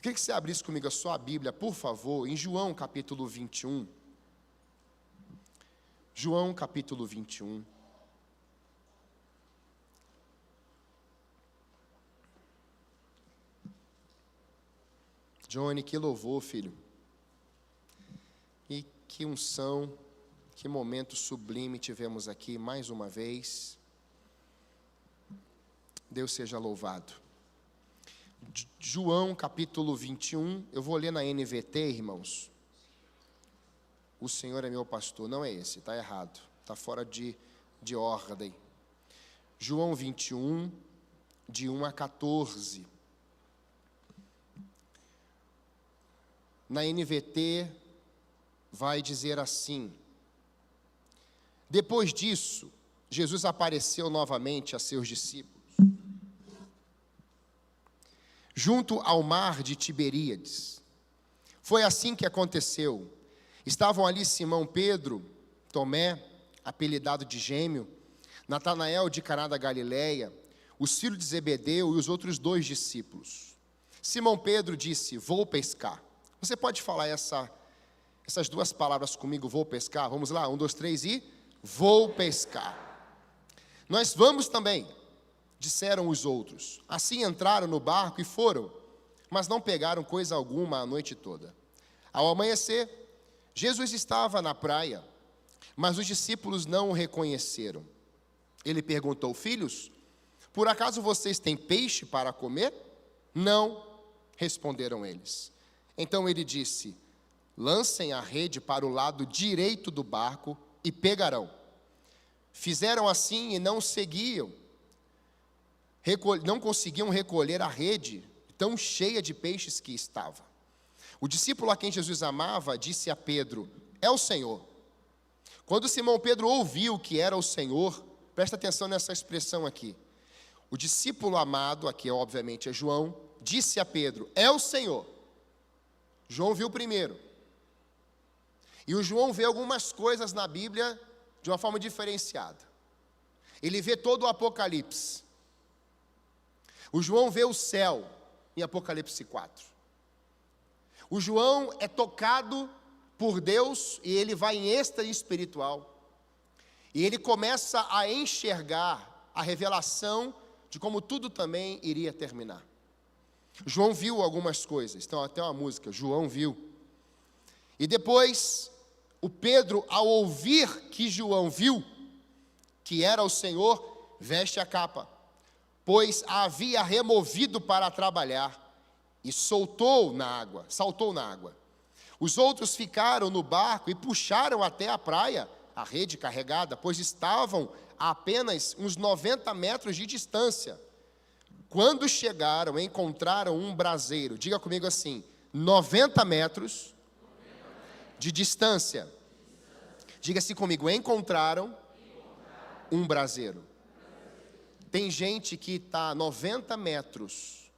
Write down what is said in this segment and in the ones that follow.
Queria que você abrisse comigo a sua Bíblia, por favor, em João capítulo 21. João capítulo 21. Johnny, que louvor, filho. E que unção, que momento sublime tivemos aqui mais uma vez. Deus seja louvado. João capítulo 21, eu vou ler na NVT, irmãos. O Senhor é meu pastor, não é esse, está errado, está fora de ordem. João 21, de 1 a 14. Na NVT vai dizer assim: depois disso, Jesus apareceu novamente a seus discípulos, junto ao mar de Tiberíades. Foi assim que aconteceu. Estavam ali Simão Pedro, Tomé, apelidado de Gêmeo, Natanael de Caná da Galileia, os filhos de Zebedeu e os outros 2 discípulos. Simão Pedro disse: vou pescar. Você pode falar essas 2 palavras comigo, vou pescar? Vamos lá, 1, 2, 3 e vou pescar. Nós vamos também, disseram os outros. Assim entraram no barco e foram, mas não pegaram coisa alguma a noite toda. Ao amanhecer, Jesus estava na praia, mas os discípulos não o reconheceram. Ele perguntou: filhos, por acaso vocês têm peixe para comer? Não, responderam eles. Então ele disse: lancem a rede para o lado direito do barco e pegarão. Fizeram assim e não conseguiam recolher a rede tão cheia de peixes que estava. O discípulo a quem Jesus amava disse a Pedro: é o Senhor. Quando Simão Pedro ouviu que era o Senhor, presta atenção nessa expressão aqui. O discípulo amado, aqui obviamente é João, disse a Pedro: é o Senhor. João viu primeiro. E o João vê algumas coisas na Bíblia de uma forma diferenciada. Ele vê todo o Apocalipse. O João vê o céu em Apocalipse 4. O João é tocado por Deus e ele vai em êxtase espiritual. E ele começa a enxergar a revelação de como tudo também iria terminar. João viu algumas coisas, então até uma música, João viu. E depois, o Pedro, ao ouvir que João viu, que era o Senhor, veste a capa, pois a havia removido para trabalhar, e saltou na água. Os outros ficaram no barco e puxaram até a praia a rede carregada, pois estavam a apenas uns 90 metros de distância. Quando chegaram, encontraram um braseiro. Diga comigo assim: 90 metros de distância. Diga assim comigo: encontraram um braseiro. Tem gente que está a 90 metros,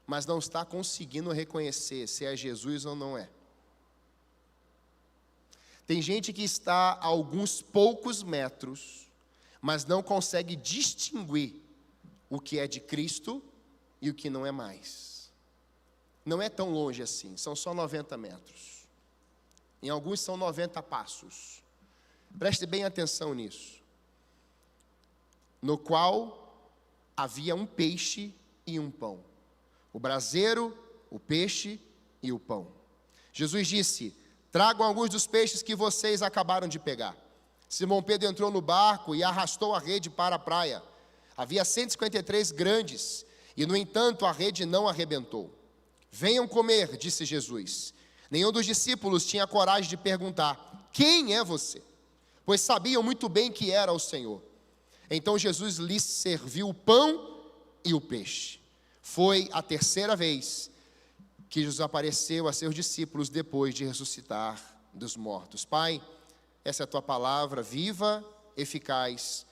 mas não está conseguindo reconhecer se é Jesus ou não é. Tem gente que está a alguns poucos metros, mas não consegue distinguir o que é de Cristo e o que não é mais. Não é tão longe assim, são só 90 metros. Em alguns são 90 passos. Preste bem atenção nisso. No qual havia um peixe e um pão. O braseiro, o peixe e o pão. Jesus disse: tragam alguns dos peixes que vocês acabaram de pegar. Simão Pedro entrou no barco e arrastou a rede para a praia. Havia 153 grandes, e no entanto a rede não arrebentou. Venham comer, disse Jesus. Nenhum dos discípulos tinha coragem de perguntar: quem é você? Pois sabiam muito bem que era o Senhor. Então Jesus lhes serviu o pão e o peixe. Foi a 3ª vez que Jesus apareceu a seus discípulos depois de ressuscitar dos mortos. Pai, essa é a tua palavra viva, eficaz,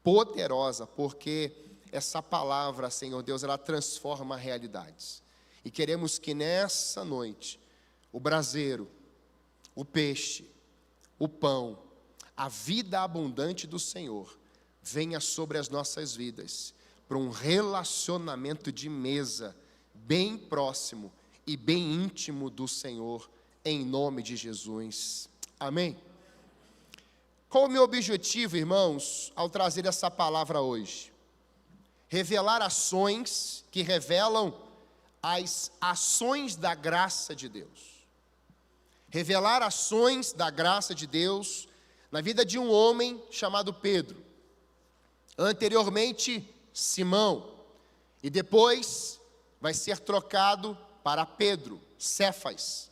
poderosa, porque essa palavra, Senhor Deus, ela transforma realidades. E queremos que nessa noite, o braseiro, o peixe, o pão, a vida abundante do Senhor, venha sobre as nossas vidas, para um relacionamento de mesa, bem próximo, e bem íntimo do Senhor, em nome de Jesus. Amém? Qual o meu objetivo, irmãos, ao trazer essa palavra hoje? Revelar ações que revelam as ações da graça de Deus. Revelar ações da graça de Deus na vida de um homem chamado Pedro. Anteriormente, Simão. E depois vai ser trocado para Pedro, Cefas.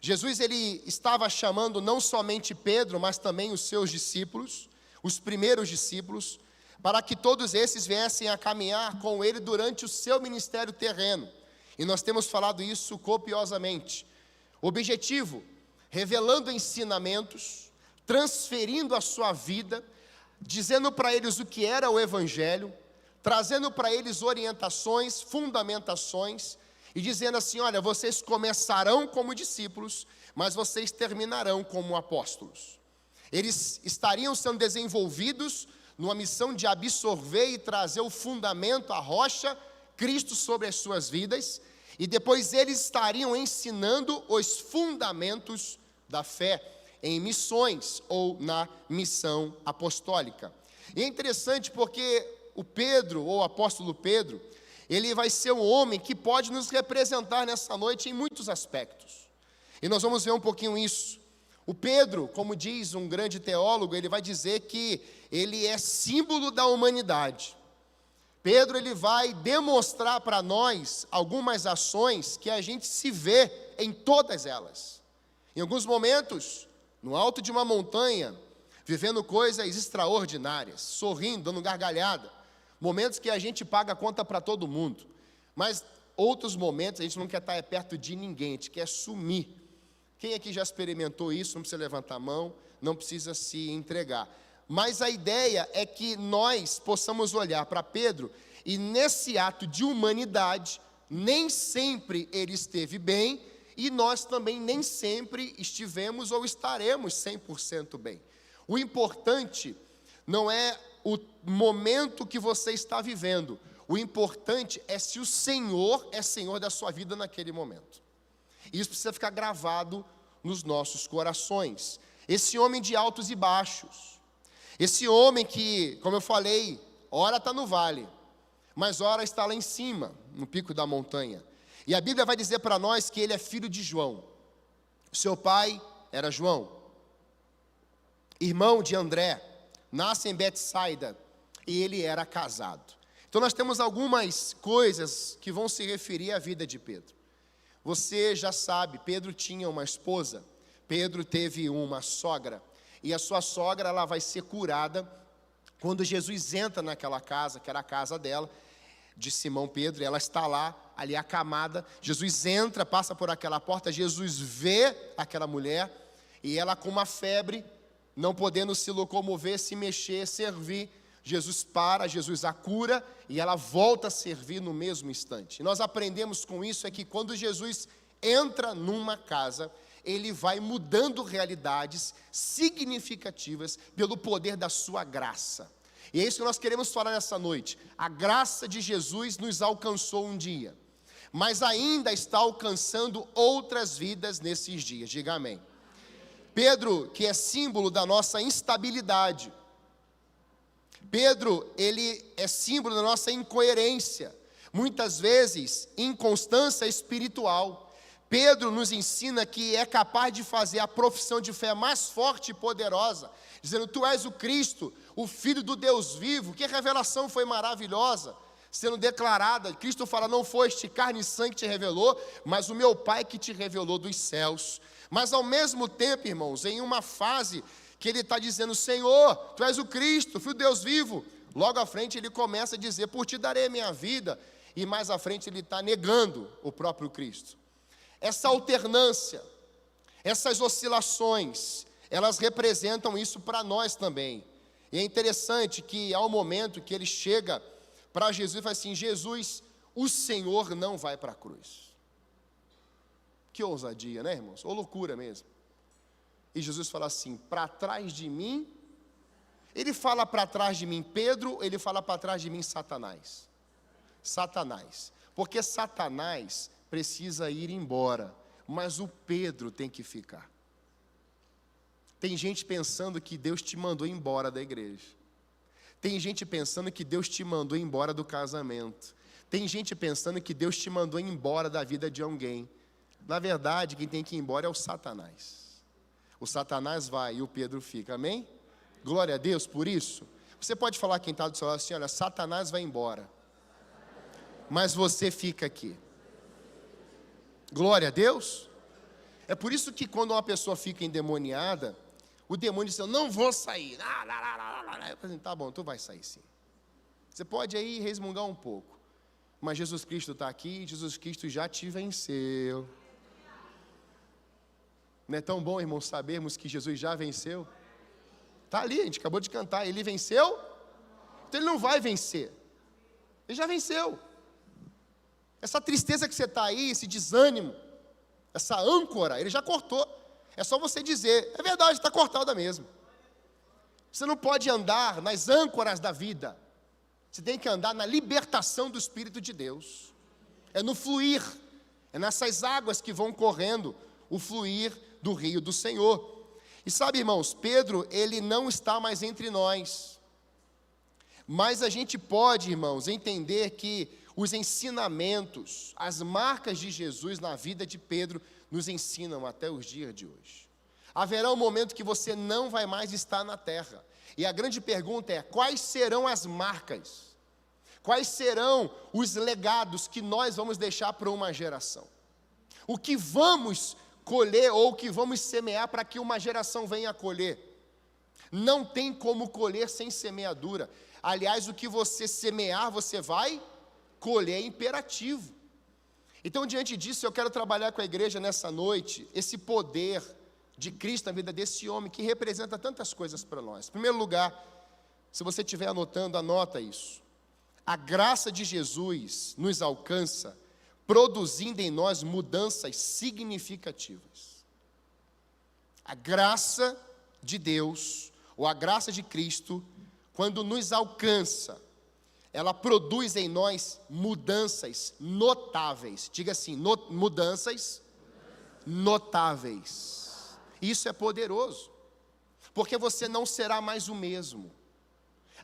Jesus ele estava chamando não somente Pedro, mas também os seus discípulos, os primeiros discípulos, para que todos esses viessem a caminhar com ele durante o seu ministério terreno. E nós temos falado isso copiosamente. O objetivo, revelando ensinamentos, transferindo a sua vida, dizendo para eles o que era o Evangelho, trazendo para eles orientações, fundamentações, e dizendo assim, olha, vocês começarão como discípulos, mas vocês terminarão como apóstolos. Eles estariam sendo desenvolvidos numa missão de absorver e trazer o fundamento, a rocha, Cristo sobre as suas vidas, e depois eles estariam ensinando os fundamentos da fé em missões ou na missão apostólica. E é interessante porque o Pedro, ou o apóstolo Pedro, ele vai ser um homem que pode nos representar nessa noite em muitos aspectos. E nós vamos ver um pouquinho isso. O Pedro, como diz um grande teólogo, ele vai dizer que ele é símbolo da humanidade. Pedro, ele vai demonstrar para nós algumas ações que a gente se vê em todas elas. Em alguns momentos, no alto de uma montanha, vivendo coisas extraordinárias, sorrindo, dando gargalhada. Momentos que a gente paga a conta para todo mundo. Mas outros momentos a gente não quer estar perto de ninguém, a gente quer sumir. Quem aqui já experimentou isso? Não precisa levantar a mão, não precisa se entregar. Mas a ideia é que nós possamos olhar para Pedro e nesse ato de humanidade, nem sempre ele esteve bem e nós também nem sempre estivemos ou estaremos 100% bem. O importante não é o momento que você está vivendo. O importante é se o Senhor é Senhor da sua vida naquele momento. Isso precisa ficar gravado nos nossos corações. Esse homem de altos e baixos. Esse homem que, como eu falei, ora está no vale, mas ora está lá em cima, no pico da montanha. E a Bíblia vai dizer para nós que ele é filho de João. O seu pai era João, irmão de André, nasce em Betsaida, e ele era casado. Então nós temos algumas coisas que vão se referir à vida de Pedro. Você já sabe, Pedro tinha uma esposa, Pedro teve uma sogra, e a sua sogra ela vai ser curada quando Jesus entra naquela casa, que era a casa dela, de Simão Pedro, e ela está lá, ali acamada. Jesus entra, passa por aquela porta, Jesus vê aquela mulher, e ela com uma febre, não podendo se locomover, se mexer, servir, Jesus para, Jesus a cura, e ela volta a servir no mesmo instante. E nós aprendemos com isso é que quando Jesus entra numa casa, ele vai mudando realidades significativas pelo poder da sua graça. E é isso que nós queremos falar nessa noite. A graça de Jesus nos alcançou um dia, mas ainda está alcançando outras vidas nesses dias. Diga amém. Pedro, que é símbolo da nossa instabilidade. Pedro, ele é símbolo da nossa incoerência. Muitas vezes, inconstância espiritual. Pedro nos ensina que é capaz de fazer a profissão de fé mais forte e poderosa, dizendo, tu és o Cristo, o Filho do Deus vivo. Que revelação foi maravilhosa, sendo declarada. Cristo fala, não foi este carne e sangue que te revelou, mas o meu Pai que te revelou dos céus. Mas ao mesmo tempo, irmãos, em uma fase que ele está dizendo, Senhor, tu és o Cristo, Filho de Deus vivo. Logo à frente ele começa a dizer, por ti darei a minha vida. E mais à frente ele está negando o próprio Cristo. Essa alternância, essas oscilações, elas representam isso para nós também. E é interessante que há um momento que ele chega para Jesus e fala assim, Jesus, o Senhor não vai para a cruz. Que ousadia, né, irmãos? Ou loucura mesmo. E Jesus fala assim, para trás de mim, ele fala para trás de mim Pedro, ele fala para trás de mim Satanás. Satanás. Porque Satanás precisa ir embora, mas o Pedro tem que ficar. Tem gente pensando que Deus te mandou embora da igreja. Tem gente pensando que Deus te mandou embora do casamento. Tem gente pensando que Deus te mandou embora da vida de alguém. Na verdade, quem tem que ir embora é o Satanás. O Satanás vai e o Pedro fica, amém? Glória a Deus por isso. Você pode falar quem está do seu lado assim, olha, Satanás vai embora, mas você fica aqui. Glória a Deus. É por isso que quando uma pessoa fica endemoniada, o demônio diz, eu não vou sair. Eu falo assim, tá bom, tu vai sair sim. Você pode aí resmungar um pouco, mas Jesus Cristo está aqui e Jesus Cristo já te venceu. Não é tão bom, irmãos, sabermos que Jesus já venceu? Está ali, a gente acabou de cantar, ele venceu, então ele não vai vencer. Ele já venceu. Essa tristeza que você está aí, esse desânimo, essa âncora, ele já cortou. É só você dizer, é verdade, está cortada mesmo. Você não pode andar nas âncoras da vida. Você tem que andar na libertação do Espírito de Deus. É no fluir, é nessas águas que vão correndo, o fluir do rio do Senhor. E sabe, irmãos, Pedro, ele não está mais entre nós. Mas a gente pode, irmãos, entender que os ensinamentos, as marcas de Jesus na vida de Pedro nos ensinam até os dias de hoje. Haverá um momento que você não vai mais estar na terra. E a grande pergunta é, quais serão as marcas? Quais serão os legados que nós vamos deixar para uma geração? O que vamos colher ou o que vamos semear para que uma geração venha a colher? Não tem como colher sem semeadura. Aliás, o que você semear, você vai colher, é imperativo. Então, diante disso, eu quero trabalhar com a igreja nessa noite, esse poder de Cristo na vida desse homem, que representa tantas coisas para nós. Em primeiro lugar, se você estiver anotando, anota isso. A graça de Jesus nos alcança, produzindo em nós mudanças significativas. A graça de Deus, ou a graça de Cristo, quando nos alcança, ela produz em nós mudanças notáveis. Diga assim, mudanças notáveis. Isso é poderoso, porque você não será mais o mesmo.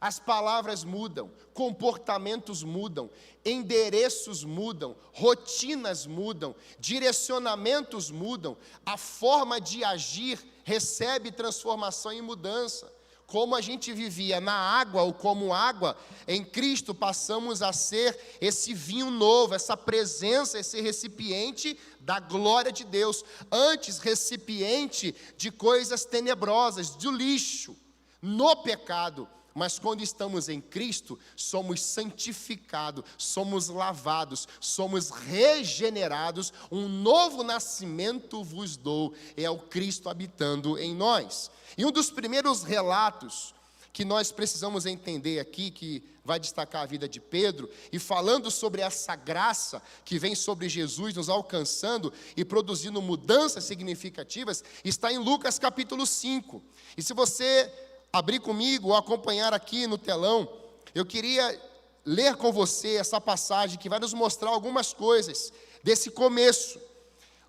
As palavras mudam, comportamentos mudam, endereços mudam, rotinas mudam, direcionamentos mudam, a forma de agir recebe transformação e mudança. Como a gente vivia na água ou como água, em Cristo passamos a ser esse vinho novo, essa presença, esse recipiente da glória de Deus. Antes, recipiente de coisas tenebrosas, do lixo, no pecado. Mas quando estamos em Cristo, somos santificados, somos lavados, somos regenerados, um novo nascimento vos dou, é o Cristo habitando em nós. E um dos primeiros relatos que nós precisamos entender aqui, que vai destacar a vida de Pedro, e falando sobre essa graça que vem sobre Jesus, nos alcançando e produzindo mudanças significativas, está em Lucas capítulo 5. E se você abrir comigo ou acompanhar aqui no telão, eu queria ler com você essa passagem que vai nos mostrar algumas coisas desse começo.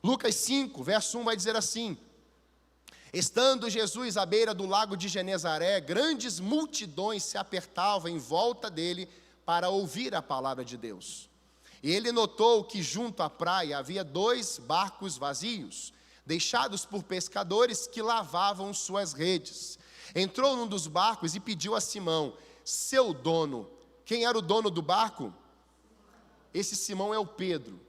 Lucas 5, verso 1 vai dizer assim: estando Jesus à beira do lago de Genezaré, grandes multidões se apertavam em volta dele para ouvir a palavra de Deus. E ele notou que junto à praia havia 2 barcos vazios, deixados por pescadores que lavavam suas redes. Entrou num dos barcos e pediu a Simão, seu dono. Quem era o dono do barco? Esse Simão é o Pedro.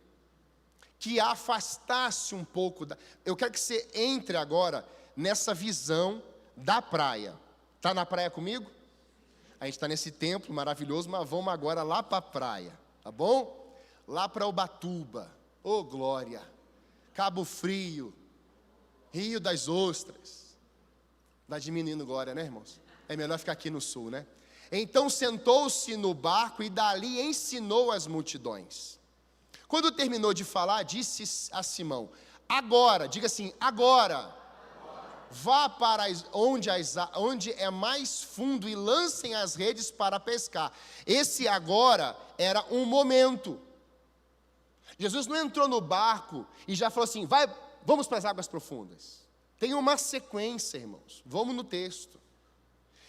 Que afastasse um pouco eu quero que você entre agora nessa visão da praia. Está na praia comigo? A gente está nesse templo maravilhoso, mas vamos agora lá para a praia, tá bom? Lá para Ubatuba, ô glória, Cabo Frio, Rio das Ostras. Está diminuindo glória, né, irmãos? É melhor ficar aqui no sul, né? Então sentou-se no barco e dali ensinou as multidões. Quando terminou de falar, disse a Simão, agora, diga assim, agora, vá para onde é mais fundo e lancem as redes para pescar. Esse agora era um momento. Jesus não entrou no barco e já falou assim, vamos para as águas profundas. Tem uma sequência, irmãos. Vamos no texto.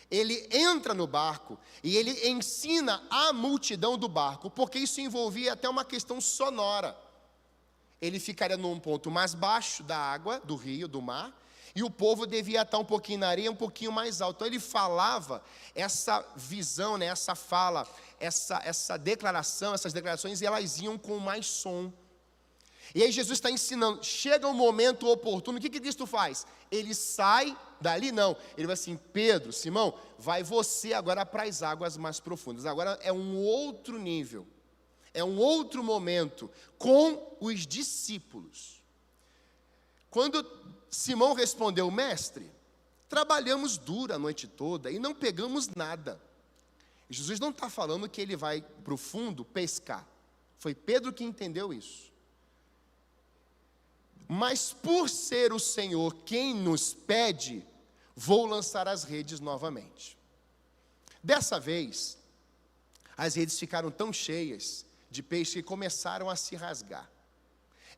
Ele entra no barco e ele ensina a multidão do barco, porque isso envolvia até uma questão sonora. Ele ficaria num ponto mais baixo da água, do rio, do mar, e o povo devia estar um pouquinho na areia, um pouquinho mais alto. Então ele falava essa visão, né, essa fala, essa declaração, essas declarações, elas iam com mais som. E aí Jesus está ensinando, chega um momento oportuno, o que Cristo faz? Ele sai dali, não. Ele vai assim, Pedro, Simão, vai você agora para as águas mais profundas. Agora é um outro nível, é um outro momento com os discípulos. Quando Simão respondeu, mestre, trabalhamos duro a noite toda e não pegamos nada. Jesus não está falando que ele vai para o fundo pescar. Foi Pedro que entendeu isso. Mas por ser o Senhor quem nos pede, vou lançar as redes novamente. Dessa vez, as redes ficaram tão cheias de peixe que começaram a se rasgar.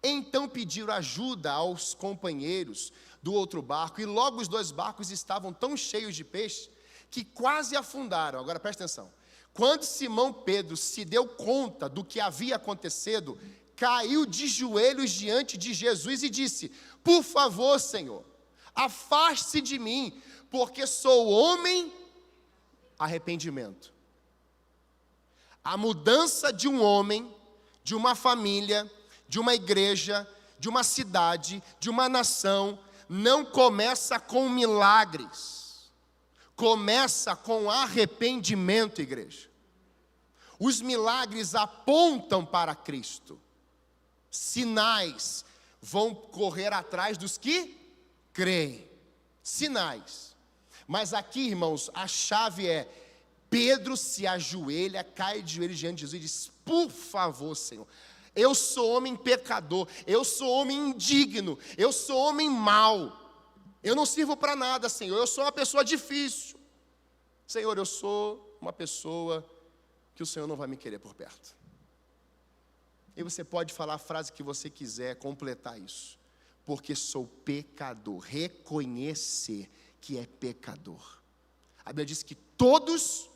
Então pediram ajuda aos companheiros do outro barco, e logo os dois barcos estavam tão cheios de peixe que quase afundaram. Agora presta atenção. Quando Simão Pedro se deu conta do que havia acontecido, caiu de joelhos diante de Jesus e disse, por favor, Senhor, afaste-se de mim, porque sou homem. Arrependimento. A mudança de um homem, de uma família, de uma igreja, de uma cidade, de uma nação, não começa com milagres, começa com arrependimento, igreja. Os milagres apontam para Cristo. Sinais vão correr atrás dos que creem. Sinais. Mas aqui, irmãos, a chave é, Pedro se ajoelha, cai de joelhos diante de Jesus e diz, por favor, Senhor, eu sou homem pecador, eu sou homem indigno, eu sou homem mau, eu não sirvo para nada, Senhor, eu sou uma pessoa difícil. Senhor, eu sou uma pessoa que o Senhor não vai me querer por perto. E você pode falar a frase que você quiser, completar isso. Porque sou pecador. Reconhecer que é pecador. A Bíblia diz que todos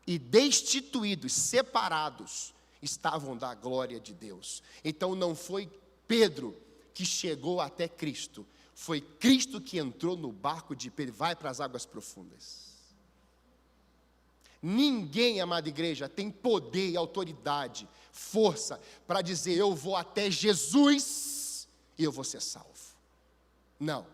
e destituídos, separados, estavam da glória de Deus. Então não foi Pedro que chegou até Cristo. Foi Cristo que entrou no barco de Pedro. Vai para as águas profundas. Ninguém, amada igreja, tem poder e autoridade, força, para dizer, eu vou até Jesus e eu vou ser salvo. Não.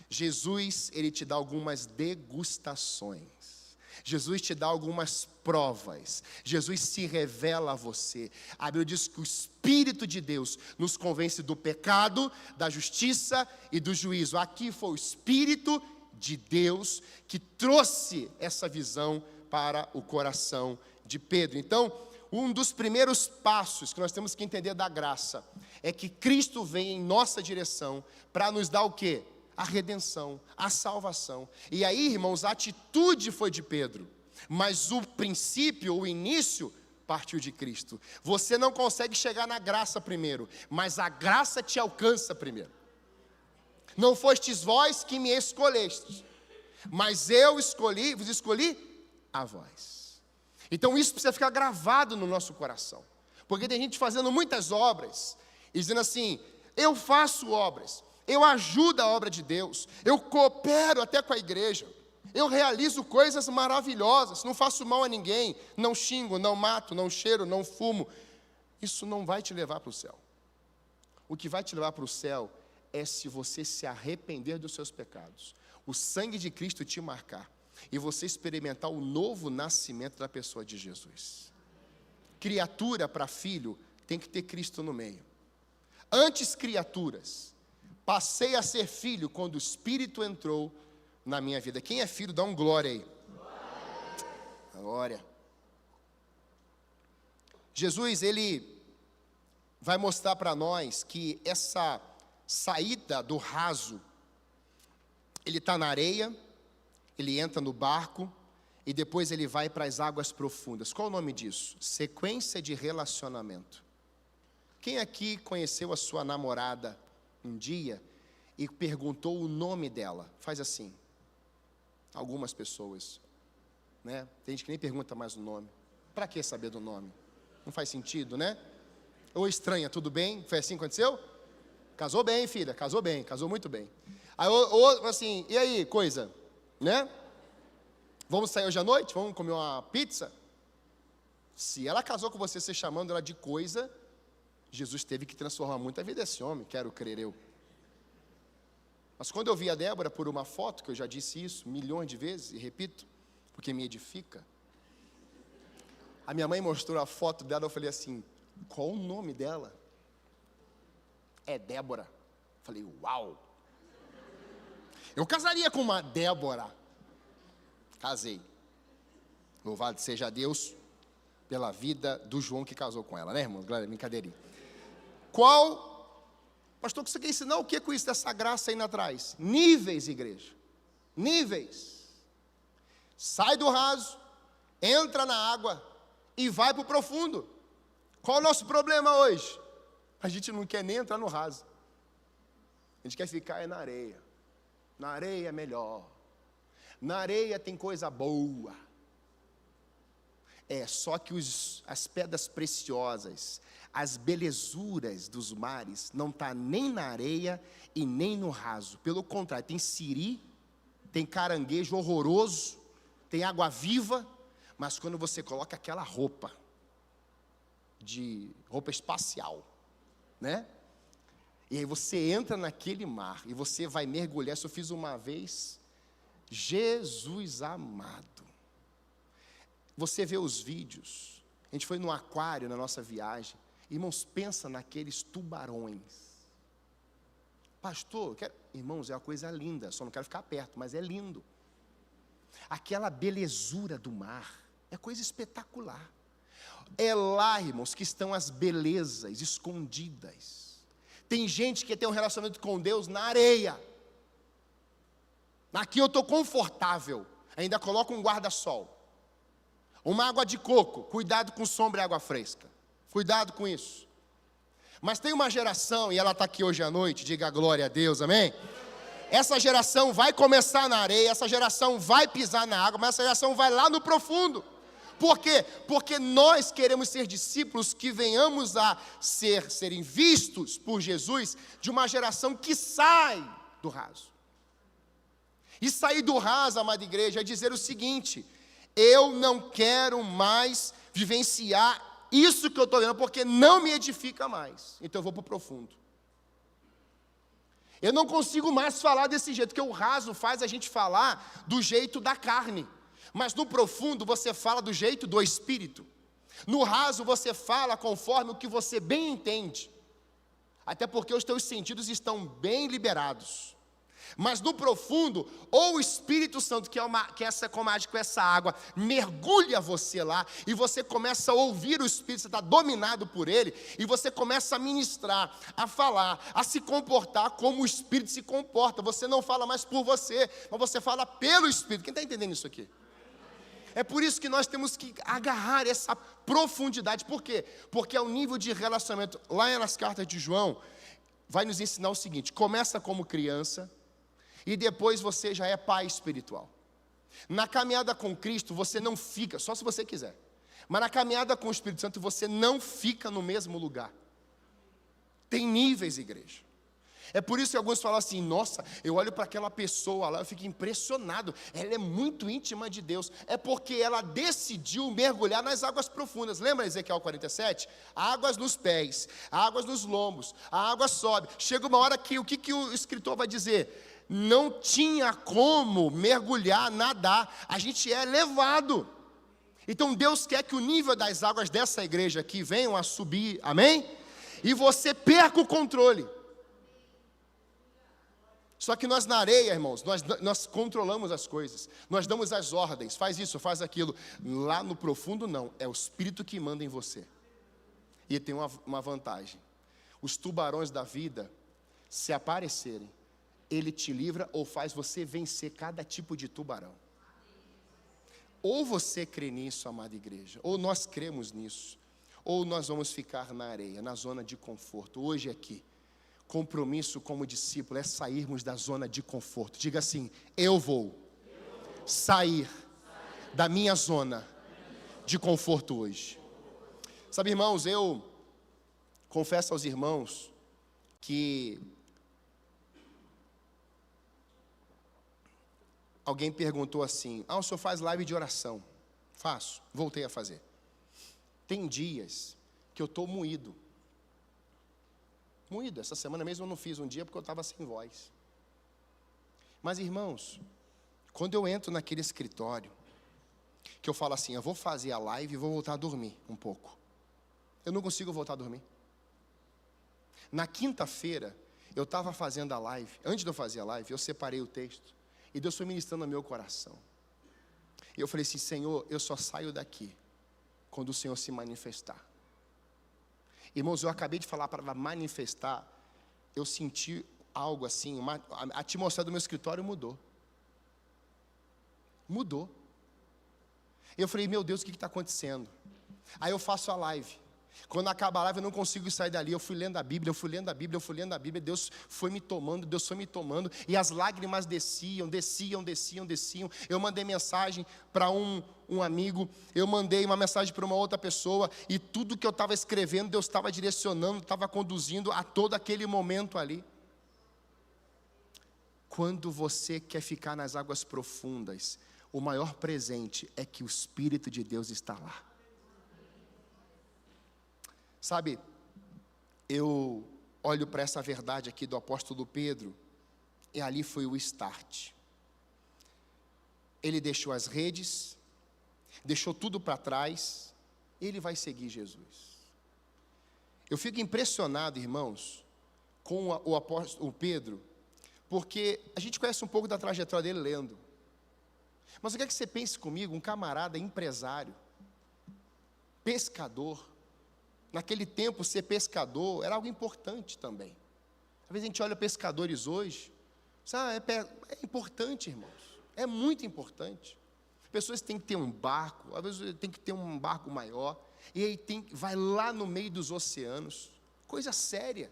Jesus, ele te dá algumas degustações. Jesus te dá algumas provas. Jesus se revela a você. A Bíblia diz que o Espírito de Deus nos convence do pecado, da justiça e do juízo. Aqui foi o Espírito de Deus que trouxe essa visão para o coração de Pedro. Então, um dos primeiros passos que nós temos que entender da graça é que Cristo vem em nossa direção para nos dar o quê? A redenção, a salvação. E aí, irmãos, a atitude foi de Pedro, mas o princípio, o início, partiu de Cristo. Você não consegue chegar na graça primeiro, mas a graça te alcança primeiro. Não fostes vós que me escolhestes, mas eu escolhi, vos escolhi a vós. Então isso precisa ficar gravado no nosso coração, porque tem gente fazendo muitas obras, e dizendo assim, eu faço obras, eu ajudo a obra de Deus, eu coopero até com a igreja, eu realizo coisas maravilhosas, não faço mal a ninguém, não xingo, não mato, não cheiro, não fumo. Isso não vai te levar para o céu. O que vai te levar para o céu é se você se arrepender dos seus pecados, o sangue de Cristo te marcar, e você experimentar o novo nascimento da pessoa de Jesus. Criatura para filho tem que ter Cristo no meio. Antes criaturas, passei a ser filho quando o Espírito entrou na minha vida. Quem é filho, dá um glória aí. Glória. Jesus, ele vai mostrar para nós que essa saída do raso, ele está na areia, ele entra no barco e depois ele vai para as águas profundas. Qual o nome disso? Sequência de relacionamento. Quem aqui conheceu a sua namorada um dia e perguntou o nome dela? Faz assim. Algumas pessoas, né? Tem gente que nem pergunta mais o nome. Para que saber do nome? Não faz sentido, né? Ou estranha, tudo bem? Foi assim que aconteceu? Casou bem, filha, casou bem, casou muito bem. Aí, ou assim, e aí, coisa, né? Vamos sair hoje à noite? Vamos comer uma pizza? Se ela casou com você chamando ela de coisa, Jesus teve que transformar muito a vida desse homem, quero crer eu. Mas quando eu vi a Débora por uma foto, que eu já disse isso milhões de vezes, e repito, porque me edifica, a minha mãe mostrou a foto dela, eu falei assim, qual o nome dela? É Débora. Falei, uau! Eu casaria com uma Débora. Casei. Louvado seja Deus pela vida do João que casou com ela, né, irmão? Brincadeirinha. Pastor, que você quer ensinar o que com isso, dessa graça aí atrás? Níveis, igreja. Níveis. Sai do raso, entra na água e vai para o profundo. Qual é o nosso problema hoje? A gente não quer nem entrar no raso. A gente quer ficar na areia. Na areia é melhor. Na areia tem coisa boa. Só que as pedras preciosas, as belezuras dos mares, não está nem na areia e nem no raso. Pelo contrário, tem siri, tem caranguejo horroroso, tem água viva, mas quando você coloca aquela roupa espacial, né? E aí você entra naquele mar e você vai mergulhar. Isso eu fiz uma vez. Jesus amado. Você vê os vídeos. A gente foi no aquário na nossa viagem. Irmãos, pensa naqueles tubarões. Pastor, irmãos, é uma coisa linda. Só não quero ficar perto, mas é lindo. Aquela belezura do mar é coisa espetacular. É lá, irmãos, que estão as belezas escondidas. Tem gente que tem um relacionamento com Deus na areia. Aqui eu estou confortável. Ainda coloco um guarda-sol. Uma água de coco. Cuidado com sombra e água fresca. Cuidado com isso. Mas tem uma geração, e ela está aqui hoje à noite, diga glória a Deus, amém? Essa geração vai começar na areia, essa geração vai pisar na água, mas essa geração vai lá no profundo. Por quê? Porque nós queremos ser discípulos que venhamos a serem vistos por Jesus de uma geração que sai do raso. E sair do raso, amada igreja, é dizer o seguinte: eu não quero mais vivenciar isso que eu estou vendo, porque não me edifica mais. Então eu vou para o profundo. Eu não consigo mais falar desse jeito, porque o raso faz a gente falar do jeito da carne. Mas no profundo você fala do jeito do Espírito. No raso você fala conforme o que você bem entende. Até porque os teus sentidos estão bem liberados. Mas no profundo, ou o Espírito Santo, que é essa comadre com essa água, mergulha você lá, e você começa a ouvir o Espírito, você está dominado por ele, e você começa a ministrar, a falar, a se comportar como o Espírito se comporta. Você não fala mais por você, mas você fala pelo Espírito. Quem está entendendo isso aqui? É por isso que nós temos que agarrar essa profundidade. Por quê? Porque é o nível de relacionamento, lá nas cartas de João, vai nos ensinar o seguinte: começa como criança, e depois você já é pai espiritual. Na caminhada com Cristo, você não fica, só se você quiser, mas na caminhada com o Espírito Santo, você não fica no mesmo lugar. Tem níveis, igreja. É por isso que alguns falam assim: nossa, eu olho para aquela pessoa lá, eu fico impressionado, ela é muito íntima de Deus. É porque ela decidiu mergulhar nas águas profundas. Lembra Ezequiel 47? Águas nos pés, águas nos lombos, a água sobe. Chega uma hora que, o que o escritor vai dizer? Não tinha como mergulhar, nadar, a gente é levado. Então Deus quer que o nível das águas dessa igreja aqui venham a subir, amém? E você perca o controle. Só que nós na areia, irmãos, nós controlamos as coisas, nós damos as ordens, faz isso, faz aquilo. Lá no profundo não, é o Espírito que manda em você. E tem uma vantagem: os tubarões da vida, se aparecerem, ele te livra ou faz você vencer cada tipo de tubarão. Ou você crê nisso, amada igreja, ou nós cremos nisso, ou nós vamos ficar na areia, na zona de conforto. Hoje aqui, compromisso como discípulo é sairmos da zona de conforto. Diga assim: eu vou sair da minha zona de conforto hoje. Sabe, irmãos, eu confesso aos irmãos que alguém perguntou assim: o senhor faz live de oração? Faço, voltei a fazer. Tem dias que eu estou moído. Essa semana mesmo eu não fiz um dia porque eu estava sem voz. Mas, irmãos, quando eu entro naquele escritório, que eu falo assim: eu vou fazer a live e vou voltar a dormir um pouco. Eu não consigo voltar a dormir. Na quinta-feira, eu estava fazendo a live. Antes de eu fazer a live, eu separei o texto. E Deus foi ministrando no meu coração. E eu falei assim: Senhor, eu só saio daqui quando o Senhor se manifestar. Irmãos, eu acabei de falar para manifestar. Eu senti algo assim, a atmosfera do meu escritório mudou. Eu falei: meu Deus, o que está acontecendo? Aí eu faço a live. Quando acaba a live eu não consigo sair dali. Eu fui lendo a Bíblia, Deus foi me tomando, e as lágrimas desciam. Eu mandei mensagem para um amigo, eu mandei uma mensagem para uma outra pessoa, e tudo que eu estava escrevendo, Deus estava direcionando, estava conduzindo a todo aquele momento ali. Quando você quer ficar nas águas profundas, o maior presente é que o Espírito de Deus está lá. Sabe, eu olho para essa verdade aqui do apóstolo Pedro, e ali foi o start. Ele deixou as redes, deixou tudo para trás, ele vai seguir Jesus. Eu fico impressionado, irmãos, com o apóstolo Pedro, porque a gente conhece um pouco da trajetória dele lendo. Mas eu quero que você pense comigo, um camarada empresário, pescador. Naquele tempo, ser pescador era algo importante também. Às vezes a gente olha pescadores hoje, é importante, irmãos, é muito importante. Pessoas têm que ter um barco, às vezes tem que ter um barco maior, e aí vai lá no meio dos oceanos, coisa séria.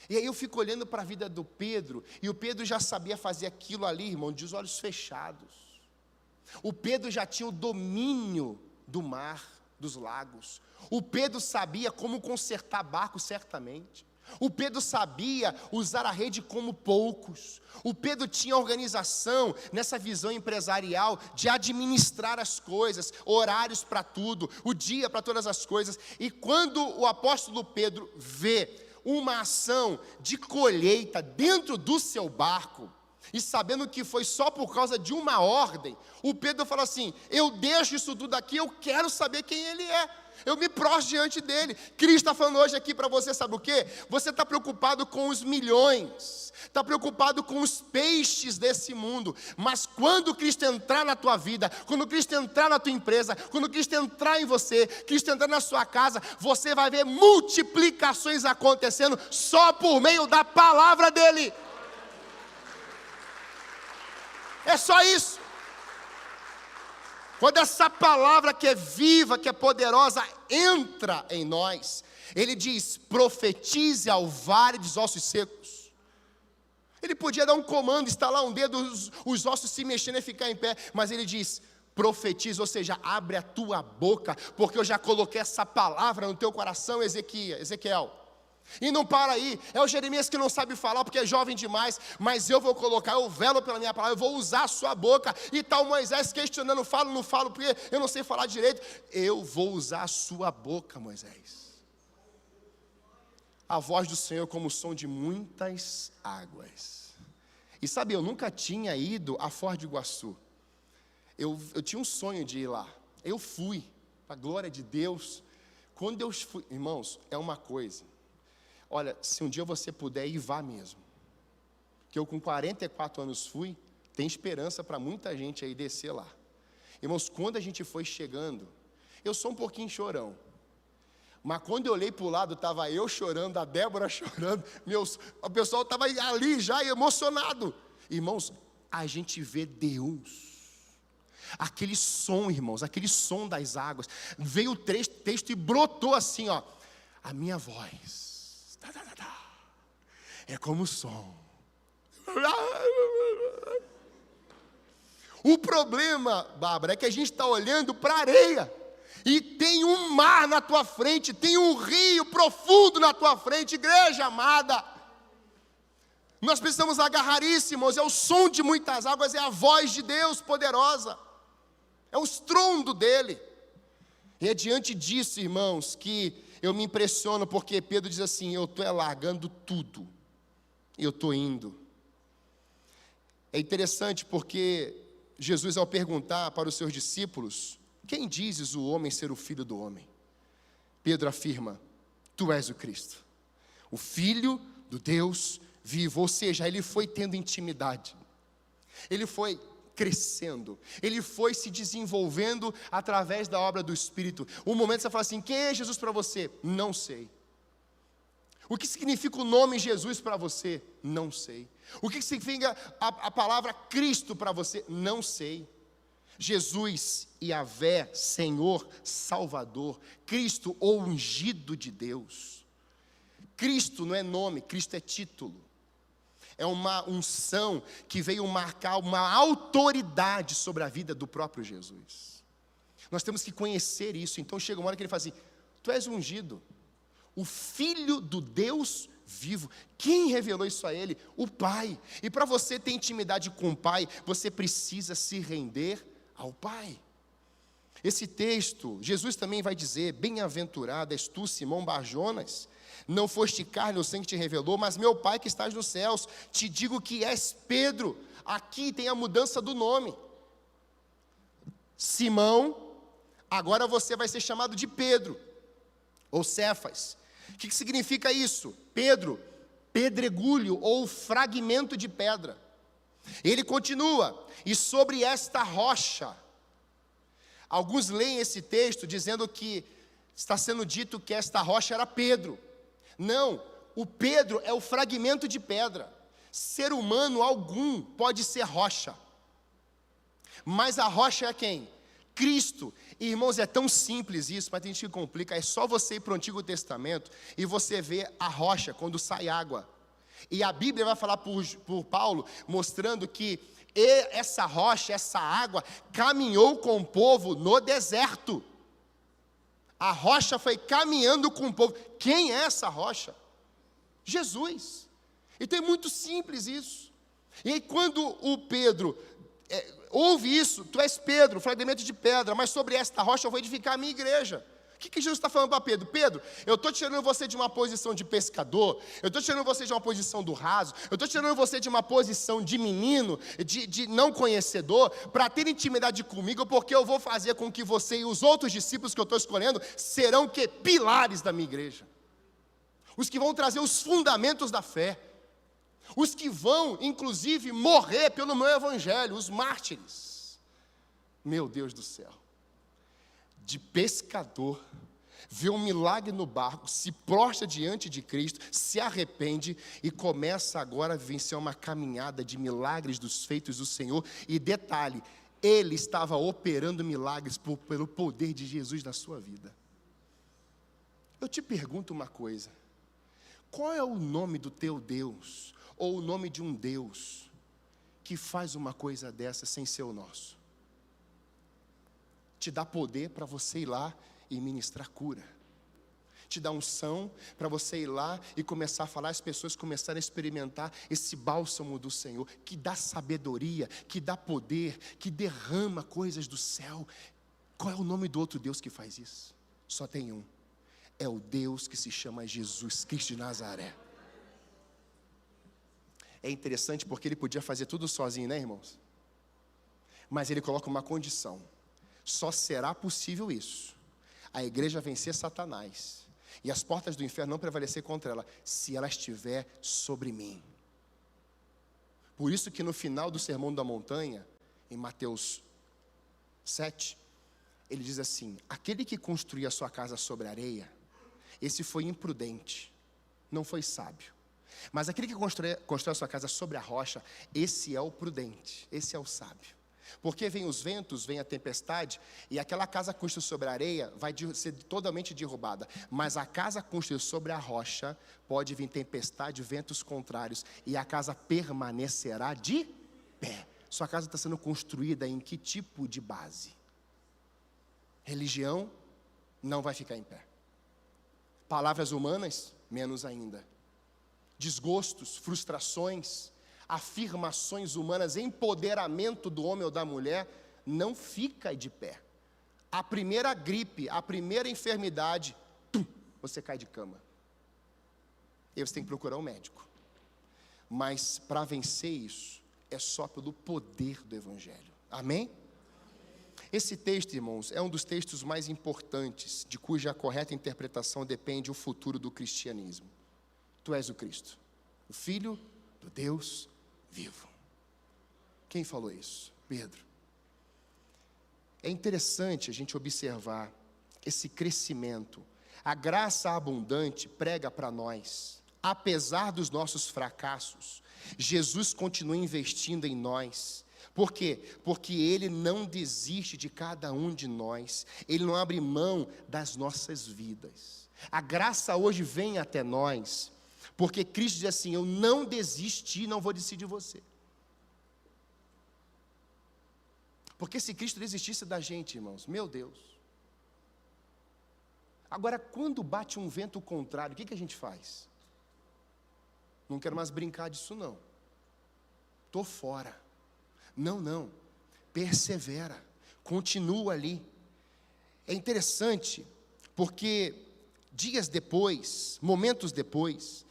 E aí eu fico olhando para a vida do Pedro, e o Pedro já sabia fazer aquilo ali, irmão, de os olhos fechados. O Pedro já tinha o domínio do mar, dos lagos. O Pedro sabia como consertar barco certamente. O Pedro sabia usar a rede como poucos. O Pedro tinha organização nessa visão empresarial de administrar as coisas, horários para tudo, o dia para todas as coisas. E quando o apóstolo Pedro vê uma ação de colheita dentro do seu barco, e sabendo que foi só por causa de uma ordem, o Pedro fala assim: eu deixo isso tudo aqui, eu quero saber quem ele é. Eu me prostro diante dele. Cristo está falando hoje aqui para você, sabe o quê? Você está preocupado com os milhões, está preocupado com os peixes desse mundo, mas quando Cristo entrar na tua vida, quando Cristo entrar na tua empresa, quando Cristo entrar em você, Cristo entrar na sua casa, você vai ver multiplicações acontecendo só por meio da palavra dele. É só isso. Quando essa palavra que é viva, que é poderosa, entra em nós, ele diz: profetize ao vale dos ossos secos. Ele podia dar um comando, estalar um dedo, os ossos se mexendo e ficar em pé, mas ele diz: profetize, ou seja, abre a tua boca, porque eu já coloquei essa palavra no teu coração, Ezequiel. E não para aí, é o Jeremias que não sabe falar porque é jovem demais, mas eu vou colocar, eu velo pela minha palavra, eu vou usar a sua boca. E tal Moisés questionando: falo, não falo, porque eu não sei falar direito. Eu vou usar a sua boca, Moisés. A voz do Senhor como o som de muitas águas. E sabe, eu nunca tinha ido a Foz do Iguaçu. Eu tinha um sonho de ir lá. Eu fui, para a glória de Deus. Quando eu fui, irmãos, é uma coisa. Olha, se um dia você puder ir, vá mesmo. Que eu com 44 anos fui, tem esperança para muita gente aí descer lá. Irmãos, quando a gente foi chegando, eu sou um pouquinho chorão. Mas quando eu olhei para o lado, estava eu chorando, a Débora chorando, o pessoal estava ali já emocionado. Irmãos, a gente vê Deus. Aquele som, irmãos, aquele som das águas. Veio o texto e brotou assim, ó. A minha voz. É como o som. O problema, Bárbara, é que a gente está olhando para a areia. E tem um mar na tua frente, tem um rio profundo na tua frente, igreja amada. Nós precisamos agarrar isso, irmãos, é o som de muitas águas, é a voz de Deus poderosa. É o estrondo dele. E é diante disso, irmãos, que eu me impressiono, porque Pedro diz assim, eu estou largando tudo, eu estou indo. É interessante porque Jesus, ao perguntar para os seus discípulos, quem dizes o homem ser o filho do homem? Pedro afirma, tu és o Cristo, o Filho do Deus vivo. Ou seja, ele foi tendo intimidade, ele foi crescendo, ele foi se desenvolvendo através da obra do Espírito. Um momento você fala assim, quem é Jesus para você? Não sei. O que significa o nome Jesus para você? Não sei. O que significa a palavra Cristo para você? Não sei. Jesus, Yahvé, Senhor, Salvador, Cristo, o ungido de Deus. Cristo não é nome, Cristo é título. É uma unção que veio marcar uma autoridade sobre a vida do próprio Jesus. Nós temos que conhecer isso. Então chega uma hora que ele fala assim, tu és ungido, o Filho do Deus vivo. Quem revelou isso a ele? O Pai. E para você ter intimidade com o Pai, você precisa se render ao Pai. Esse texto, Jesus também vai dizer, bem-aventurado és tu, Simão Barjonas, não foste carne ou sangue que te revelou, mas meu Pai que estás nos céus, te digo que és Pedro. Aqui tem a mudança do nome. Simão, agora você vai ser chamado de Pedro, ou Cefas. O que significa isso? Pedro, pedregulho ou fragmento de pedra. Ele continua, e sobre esta rocha, alguns leem esse texto dizendo que está sendo dito que esta rocha era Pedro. Não, o Pedro é o fragmento de pedra. Ser humano algum pode ser rocha, mas a rocha é quem? Cristo. E, irmãos, é tão simples isso, mas tem gente que complica. É só você ir para o Antigo Testamento e você ver a rocha quando sai água. E a Bíblia vai falar por Paulo, mostrando que essa rocha, essa água, caminhou com o povo no deserto. A rocha foi caminhando com o povo. Quem é essa rocha? Jesus. Então é muito simples isso. E aí quando o Pedro ouve isso, tu és Pedro, fragmento de pedra, mas sobre esta rocha eu vou edificar a minha igreja. O que Jesus está falando para Pedro? Pedro, eu estou tirando você de uma posição de pescador, eu estou tirando você de uma posição do raso, eu estou tirando você de uma posição de menino, de não conhecedor, para ter intimidade comigo, porque eu vou fazer com que você e os outros discípulos que eu estou escolhendo serão que? Pilares da minha igreja. Os que vão trazer os fundamentos da fé. Os que vão, inclusive, morrer pelo meu evangelho, os mártires. Meu Deus do céu. De pescador, vê um milagre no barco, se prostra diante de Cristo, se arrepende e começa agora a vencer uma caminhada de milagres dos feitos do Senhor. E detalhe, ele estava operando milagres pelo poder de Jesus na sua vida. Eu te pergunto uma coisa, qual é o nome do teu Deus, ou o nome de um Deus, que faz uma coisa dessa sem ser o nosso? Te dá poder para você ir lá e ministrar cura. Te dá unção para você ir lá e começar a falar, as pessoas começarem a experimentar esse bálsamo do Senhor, que dá sabedoria, que dá poder, que derrama coisas do céu. Qual é o nome do outro Deus que faz isso? Só tem um. É o Deus que se chama Jesus Cristo de Nazaré. É interessante porque ele podia fazer tudo sozinho, né, irmãos? Mas ele coloca uma condição. Só será possível isso, a igreja vencer Satanás e as portas do inferno não prevalecer contra ela, se ela estiver sobre mim. Por isso que no final do Sermão da Montanha, em Mateus 7, ele diz assim, aquele que construiu a sua casa sobre areia, esse foi imprudente, não foi sábio. Mas aquele que constrói a sua casa sobre a rocha, esse é o prudente, esse é o sábio. Porque vem os ventos, vem a tempestade, e aquela casa construída sobre a areia vai ser totalmente derrubada. Mas a casa construída sobre a rocha, pode vir tempestade, ventos contrários, e a casa permanecerá de pé. Sua casa está sendo construída em que tipo de base? Religião não vai ficar em pé. Palavras humanas, menos ainda. Desgostos, frustrações, afirmações humanas, empoderamento do homem ou da mulher, não fica de pé. A primeira gripe, a primeira enfermidade, você cai de cama. E você tem que procurar um médico. Mas para vencer isso, é só pelo poder do Evangelho. Amém? Esse texto, irmãos, é um dos textos mais importantes, de cuja correta interpretação depende o futuro do cristianismo. Tu és o Cristo, o Filho do Deus vivo. Quem falou isso? Pedro. É interessante a gente observar esse crescimento. A graça abundante prega para nós, apesar dos nossos fracassos, Jesus continua investindo em nós. Por quê? Porque Ele não desiste de cada um de nós. Ele não abre mão das nossas vidas. A graça hoje vem até nós, porque Cristo diz assim: eu não desisti, não vou desistir de você. Porque se Cristo desistisse da gente, irmãos, meu Deus. Agora, quando bate um vento contrário, o que a gente faz? Não quero mais brincar disso não. Estou fora. Não, persevera, continua ali. É interessante, porque dias depois, momentos depois,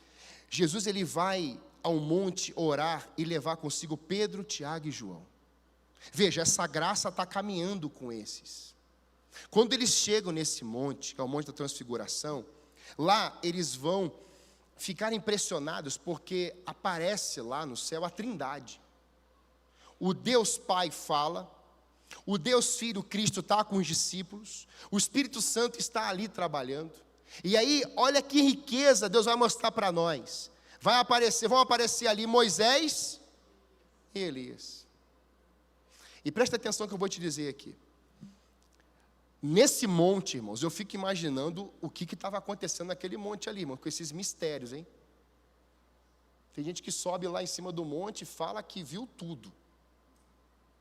Jesus ele vai ao monte orar e levar consigo Pedro, Tiago e João. Veja, essa graça está caminhando com esses. Quando eles chegam nesse monte, que é o Monte da Transfiguração, lá eles vão ficar impressionados, porque aparece lá no céu a Trindade. O Deus Pai fala, o Deus Filho, Cristo, está com os discípulos, o Espírito Santo está ali trabalhando. E aí, olha que riqueza Deus vai mostrar para nós. Vão aparecer ali Moisés e Elias. E presta atenção que eu vou te dizer aqui. Nesse monte, irmãos, eu fico imaginando o que estava acontecendo naquele monte ali, irmão, com esses mistérios, hein? Tem gente que sobe lá em cima do monte e fala que viu tudo.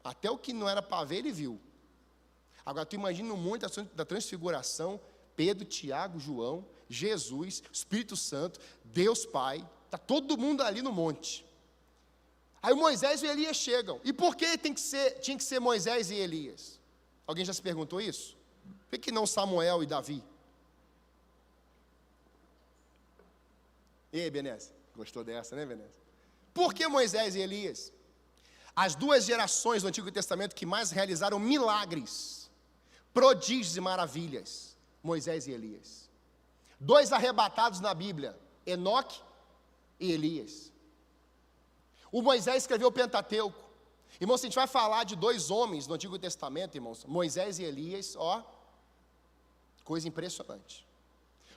Até o que não era para ver, ele viu. Agora, tu imagina o monte da transfiguração, Pedro, Tiago, João, Jesus, Espírito Santo, Deus Pai, está todo mundo ali no monte. Aí Moisés e Elias chegam. E por que tinha que ser Moisés e Elias? Alguém já se perguntou isso? Por que não Samuel e Davi? E aí, Benesse? Gostou dessa, né, Benesse? Por que Moisés e Elias? As duas gerações do Antigo Testamento que mais realizaram milagres, prodígios e maravilhas, Moisés e Elias. Dois arrebatados na Bíblia, Enoque e Elias. O Moisés escreveu o Pentateuco. Irmãos, se a gente vai falar de dois homens no Antigo Testamento, irmãos, Moisés e Elias, coisa impressionante.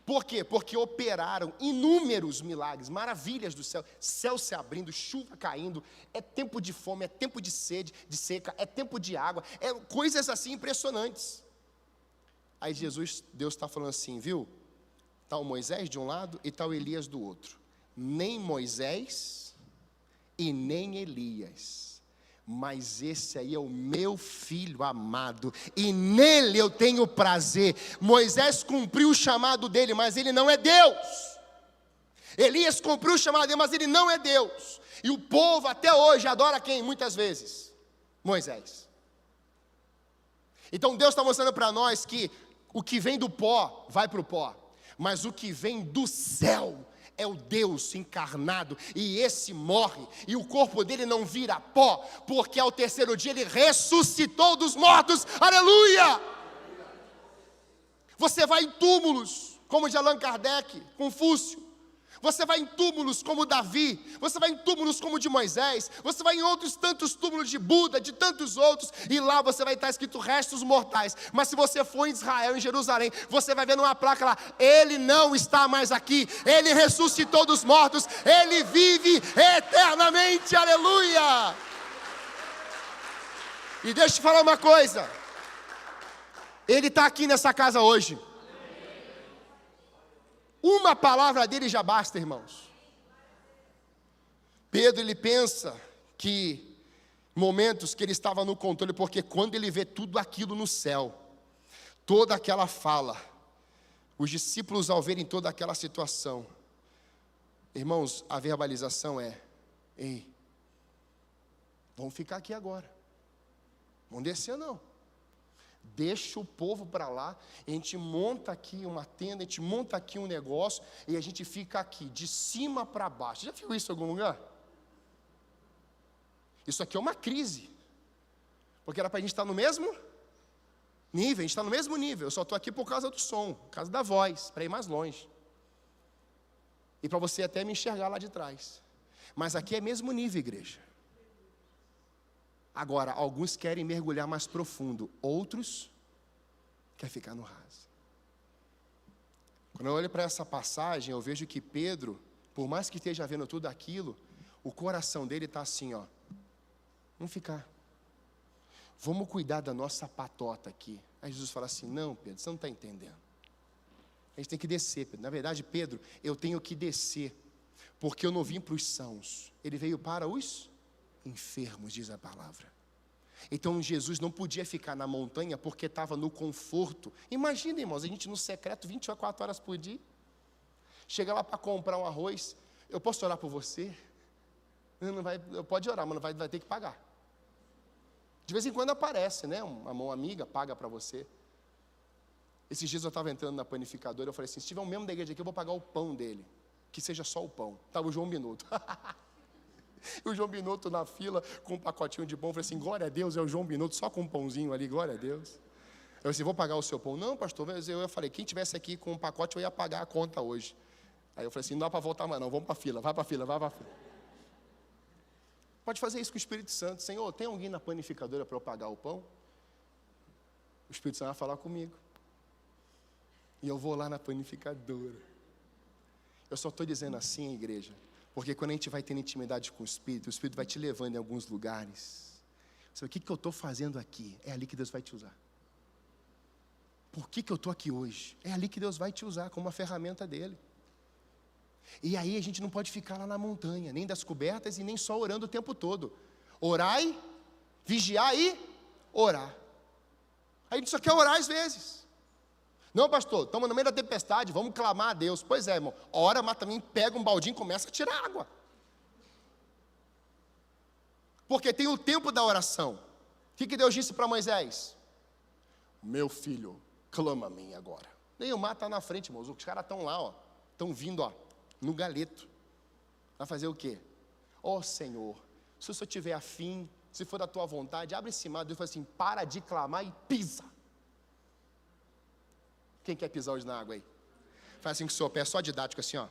Por quê? Porque operaram inúmeros milagres, maravilhas do céu, céu se abrindo, chuva caindo, é tempo de fome, é tempo de sede, de seca, é tempo de água, coisas assim impressionantes. Aí Deus está falando assim, viu? Está o Moisés de um lado e está o Elias do outro. Nem Moisés e nem Elias. Mas esse aí é o meu filho amado, e nele eu tenho prazer. Moisés cumpriu o chamado dele, mas ele não é Deus. Elias cumpriu o chamado dele, mas ele não é Deus. E o povo até hoje adora quem? Muitas vezes? Moisés. Então Deus está mostrando para nós que o que vem do pó, vai para o pó. Mas o que vem do céu é o Deus encarnado, e esse morre, e o corpo dele não vira pó, porque ao terceiro dia ele ressuscitou dos mortos, aleluia! Você vai em túmulos, como de Allan Kardec, Confúcio, você vai em túmulos como Davi, você vai em túmulos como de Moisés, você vai em outros tantos túmulos de Buda, de tantos outros, e lá você vai estar escrito restos mortais. Mas se você for em Israel, em Jerusalém, você vai ver numa placa lá, ele não está mais aqui, ele ressuscitou dos mortos, ele vive eternamente, aleluia! E deixa eu te falar uma coisa. Ele está aqui nessa casa hoje. Uma palavra dele já basta, irmãos. Pedro, ele pensa que momentos que ele estava no controle, porque quando ele vê tudo aquilo no céu, toda aquela fala, os discípulos ao verem toda aquela situação, irmãos, a verbalização é: ei, vamos ficar aqui agora, vamos descer não. Deixa o povo para lá, a gente monta aqui uma tenda, a gente monta aqui um negócio, e a gente fica aqui, de cima para baixo. Já viu isso em algum lugar? Isso aqui é uma crise, porque era para a gente estar no mesmo nível, a gente está no mesmo nível, eu só estou aqui por causa do som, por causa da voz, para ir mais longe. E para você até me enxergar lá de trás. Mas aqui é mesmo nível, igreja. Agora, alguns querem mergulhar mais profundo, outros querem ficar no raso. Quando eu olho para essa passagem, eu vejo que Pedro, por mais que esteja vendo tudo aquilo, o coração dele está assim, ó. Vamos ficar. Vamos cuidar da nossa patota aqui. Aí Jesus fala assim: não, Pedro, você não está entendendo. A gente tem que descer, Pedro. Na verdade, Pedro, eu tenho que descer, porque eu não vim para os sãos. Ele veio para os enfermos, diz a palavra. Então Jesus não podia ficar na montanha porque estava no conforto. Imagina, irmãos, a gente no secreto 24 horas por dia. Chega lá para comprar um arroz. Eu posso orar por você? Não vai, pode orar, mas vai ter que pagar. De vez em quando aparece, né? Uma mão amiga paga para você. Esses dias eu estava entrando na panificadora, eu falei assim: se tiver um membro da igreja aqui, eu vou pagar o pão dele. Que seja só o pão. Estava o João Minuto. E o João Minuto na fila, com um pacotinho de pão. Eu falei assim: glória a Deus, é o João Minuto, só com um pãozinho ali, glória a Deus. Eu falei assim: vou pagar o seu pão. Não, pastor, eu falei, quem tivesse aqui com um pacote, eu ia pagar a conta hoje. Aí eu falei assim: não dá para voltar mais não, vamos para a fila, vai para a fila, vai para a fila. Pode fazer isso com o Espírito Santo. Senhor, tem alguém na panificadora para eu pagar o pão? O Espírito Santo vai falar comigo. E eu vou lá na panificadora. Eu só estou dizendo assim, igreja, porque quando a gente vai tendo intimidade com o Espírito vai te levando em alguns lugares. Você fala: o que eu estou fazendo aqui? É ali que Deus vai te usar. Por que eu estou aqui hoje? É ali que Deus vai te usar como uma ferramenta dele. E aí a gente não pode ficar lá na montanha, nem das cobertas e nem só orando o tempo todo. Orai, vigiar e orar. Aí a gente só quer orar às vezes. Não, pastor, estamos no meio da tempestade, vamos clamar a Deus. Pois é, irmão, ora, mas também pega um baldinho e começa a tirar água. Porque tem o tempo da oração. O que Deus disse para Moisés? Meu filho, clama a mim agora. Nem o mar está na frente, irmãos, os caras estão lá, ó, estão vindo, ó, no galeto. Vai fazer o quê? Ó Senhor, se o Senhor tiver afim, se for da tua vontade, abre esse mar. Deus fala assim: para de clamar e pisa. Quem quer pisar hoje na água aí? Faz assim com o seu pé, só didático assim, ó.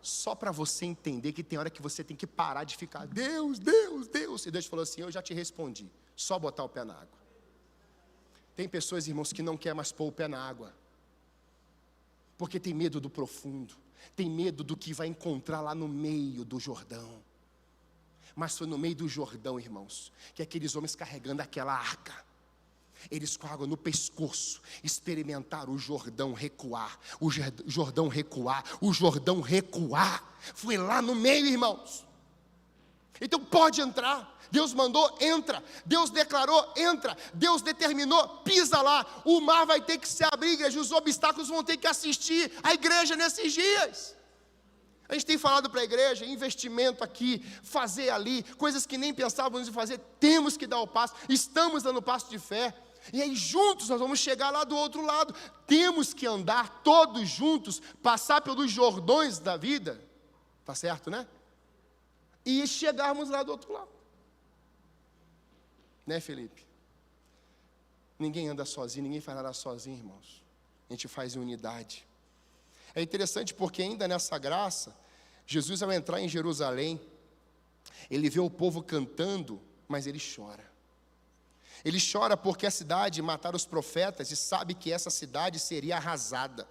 Só para você entender que tem hora que você tem que parar de ficar Deus, Deus, Deus. E Deus falou assim: eu já te respondi, só botar o pé na água. Tem pessoas, irmãos, que não querem mais pôr o pé na água, porque tem medo do profundo, tem medo do que vai encontrar lá no meio do Jordão. Mas foi no meio do Jordão, irmãos, que aqueles homens carregando aquela arca, eles com água no pescoço, experimentaram o Jordão recuar, o Jordão recuar, o Jordão recuar. Foi lá no meio, irmãos. Então pode entrar. Deus mandou, entra. Deus declarou, entra. Deus determinou, pisa lá. O mar vai ter que se abrir, igreja. Os obstáculos vão ter que assistir a igreja nesses dias. A gente tem falado para a igreja, investimento aqui, fazer ali, coisas que nem pensávamos em fazer. Temos que dar o passo, estamos dando o passo de fé. E aí juntos nós vamos chegar lá do outro lado. Temos que andar todos juntos, passar pelos Jordões da vida, tá certo, né? E chegarmos lá do outro lado. Né, Felipe? Ninguém anda sozinho, ninguém faz nada sozinho, irmãos. A gente faz em unidade. É interessante porque ainda nessa graça, Jesus, ao entrar em Jerusalém, ele vê o povo cantando, mas ele chora. Ele chora porque a cidade mataram os profetas e sabe que essa cidade seria arrasada.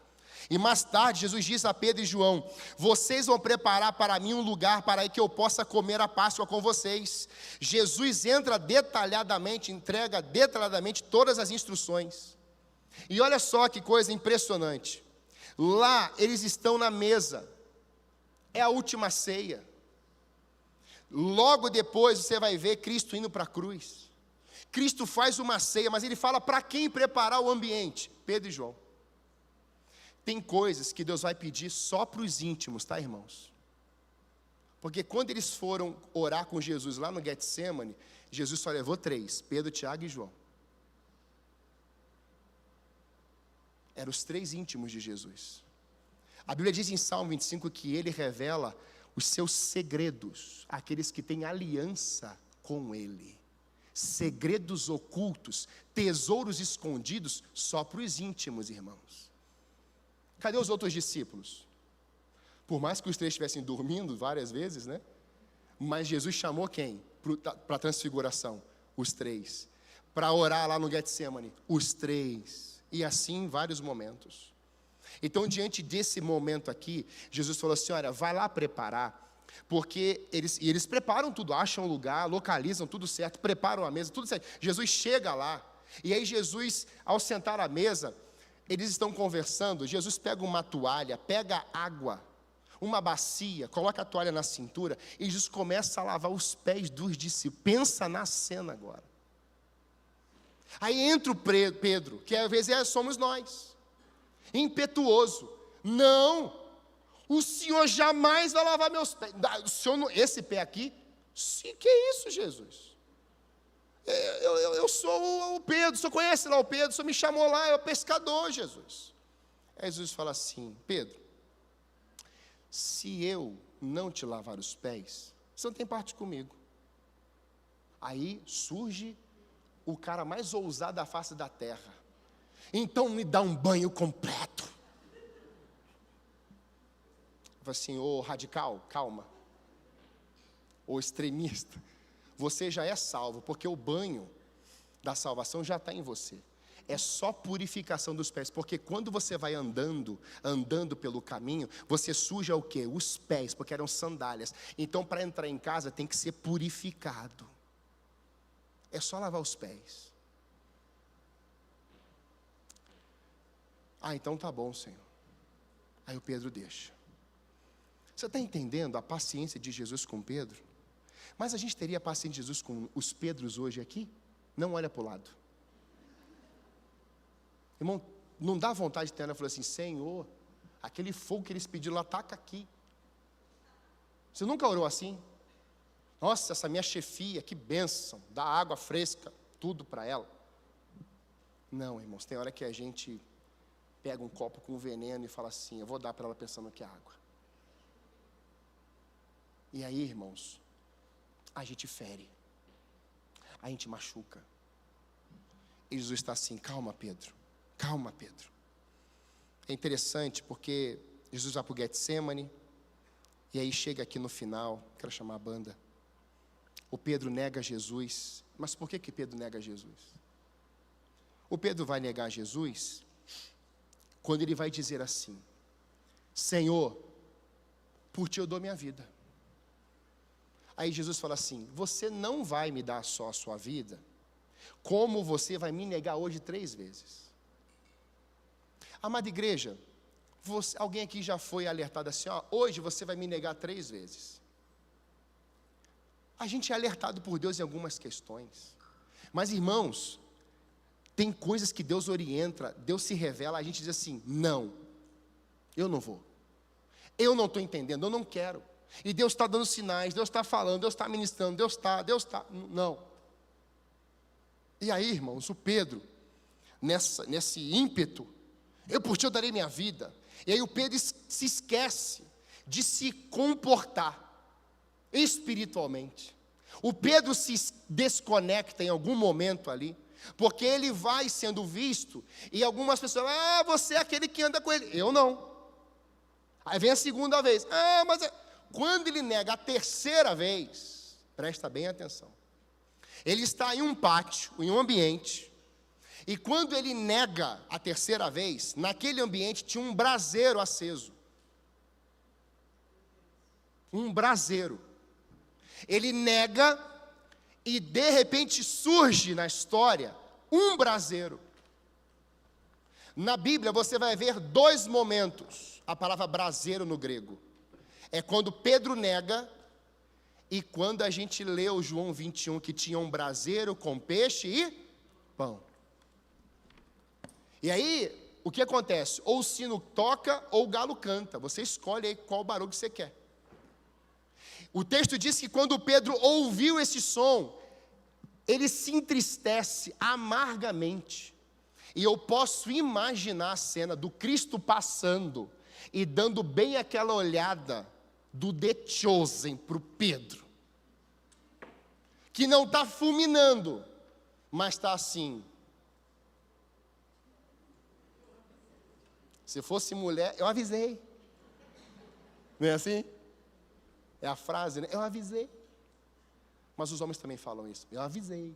E mais tarde, Jesus diz a Pedro e João: vocês vão preparar para mim um lugar para que eu possa comer a Páscoa com vocês. Jesus entra detalhadamente, entrega detalhadamente todas as instruções. E olha só que coisa impressionante. Lá, eles estão na mesa. É a última ceia. Logo depois, você vai ver Cristo indo para a cruz. Cristo faz uma ceia, mas Ele fala para quem preparar o ambiente? Pedro e João. Tem coisas que Deus vai pedir só para os íntimos, tá, irmãos? Porque quando eles foram orar com Jesus lá no Getsemane, Jesus só levou 3, Pedro, Tiago e João. Eram os 3 íntimos de Jesus. A Bíblia diz em Salmo 25 que Ele revela os seus segredos àqueles que têm aliança com Ele. Segredos ocultos, tesouros escondidos, só para os íntimos, irmãos. Cadê os outros discípulos? Por mais que os 3 estivessem dormindo várias vezes, né? Mas Jesus chamou quem? Para a transfiguração? Os 3. Para orar lá no Getsemane? Os 3. E assim em vários momentos. Então, diante desse momento aqui, Jesus falou assim: olha, vai lá preparar. Porque eles preparam tudo, acham o lugar, localizam tudo certo, preparam a mesa, tudo certo. Jesus chega lá, e aí Jesus, ao sentar à mesa, eles estão conversando, Jesus pega uma toalha, pega água, uma bacia, coloca a toalha na cintura, e Jesus começa a lavar os pés dos discípulos. Pensa na cena agora. Aí entra o Pedro, que às vezes somos nós, impetuoso. Não, o Senhor jamais vai lavar meus pés. O Senhor, esse pé aqui? Que é isso, Jesus? Eu sou o Pedro, o Senhor conhece lá o Pedro, o Senhor me chamou lá, é o pescador, Jesus. Aí Jesus fala assim: Pedro, se eu não te lavar os pés, você não tem parte comigo. Aí surge o cara mais ousado da face da terra: então me dá um banho completo. Fala assim: ô radical, calma. Ô extremista, você já é salvo, porque o banho da salvação já está em você. É só purificação dos pés, porque quando você vai andando pelo caminho, você suja o quê? Os pés, porque eram sandálias. Então, para entrar em casa, tem que ser purificado. É só lavar os pés. Ah, então tá bom, Senhor. Aí o Pedro deixa. Você está entendendo a paciência de Jesus com Pedro? Mas a gente teria a paciência de Jesus com os Pedros hoje aqui? Não olha para o lado. Irmão, não dá vontade de ter, ela falou assim: Senhor, aquele fogo que eles pediram lá, taca aqui. Você nunca orou assim? Nossa, essa minha chefia, que bênção, dá água fresca, tudo para ela. Não, irmãos, tem hora que a gente pega um copo com veneno e fala assim: eu vou dar para ela pensando que é água. E aí, irmãos, a gente fere, a gente machuca. E Jesus está assim: calma, Pedro, calma, Pedro. É interessante porque Jesus vai para o Getsemane, e aí chega aqui no final, quero chamar a banda. O Pedro nega Jesus. Mas por que Pedro nega Jesus? O Pedro vai negar Jesus quando ele vai dizer assim: Senhor, por ti eu dou minha vida. Aí Jesus fala assim: você não vai me dar só a sua vida, como você vai me negar hoje 3 vezes. Amada igreja, alguém aqui já foi alertado assim: ó, hoje você vai me negar 3 vezes. A gente é alertado por Deus em algumas questões, mas irmãos, tem coisas que Deus orienta, Deus se revela, a gente diz assim: não, eu não vou, eu não estou entendendo, eu não quero. E Deus está dando sinais, Deus está falando, Deus está ministrando, Deus está, não. E aí, irmãos, o Pedro, nesse ímpeto, eu por ti eu darei minha vida. E aí o Pedro se esquece de se comportar espiritualmente. O Pedro se desconecta em algum momento ali, porque ele vai sendo visto, e algumas pessoas: ah, você é aquele que anda com ele. Eu não. Aí vem a segunda vez: ah, mas... Quando ele nega a 3ª vez, presta bem atenção, ele está em um pátio, em um ambiente, E quando ele nega a terceira vez, naquele ambiente tinha um braseiro aceso. Um braseiro. Ele nega e de repente surge na história um braseiro. Na Bíblia você vai ver dois momentos, a palavra braseiro no grego. É quando Pedro nega e quando a gente lê o João 21, que tinha um braseiro com peixe e pão. E aí, o que acontece? Ou o sino toca ou o galo canta. Você escolhe aí qual barulho que você quer. O texto diz que quando Pedro ouviu esse som, ele se entristece amargamente. E eu posso imaginar a cena do Cristo passando e dando bem aquela olhada do The Chosen para o Pedro. Que não está fulminando, mas está assim. Se fosse mulher, eu avisei. Não é assim? É a frase, né? Eu avisei. Mas os homens também falam isso. Eu avisei.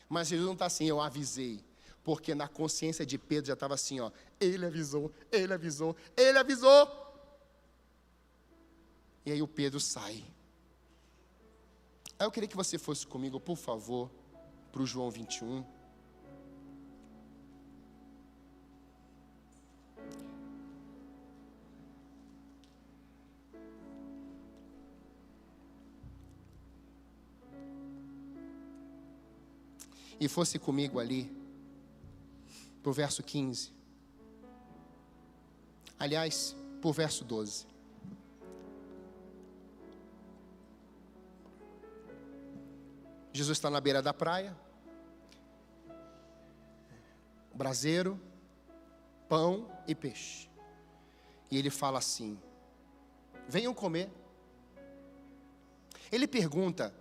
Mas Jesus não está assim, eu avisei. Porque na consciência de Pedro já estava assim, ó. Ele avisou, ele avisou, ele avisou. E aí o Pedro sai. Aí eu queria que você fosse comigo, por favor, para o João 21. E fosse comigo ali, para o verso 15. Aliás, para o verso 12. Jesus está na beira da praia. Braseiro, pão e peixe. E ele fala assim: venham comer. Ele pergunta: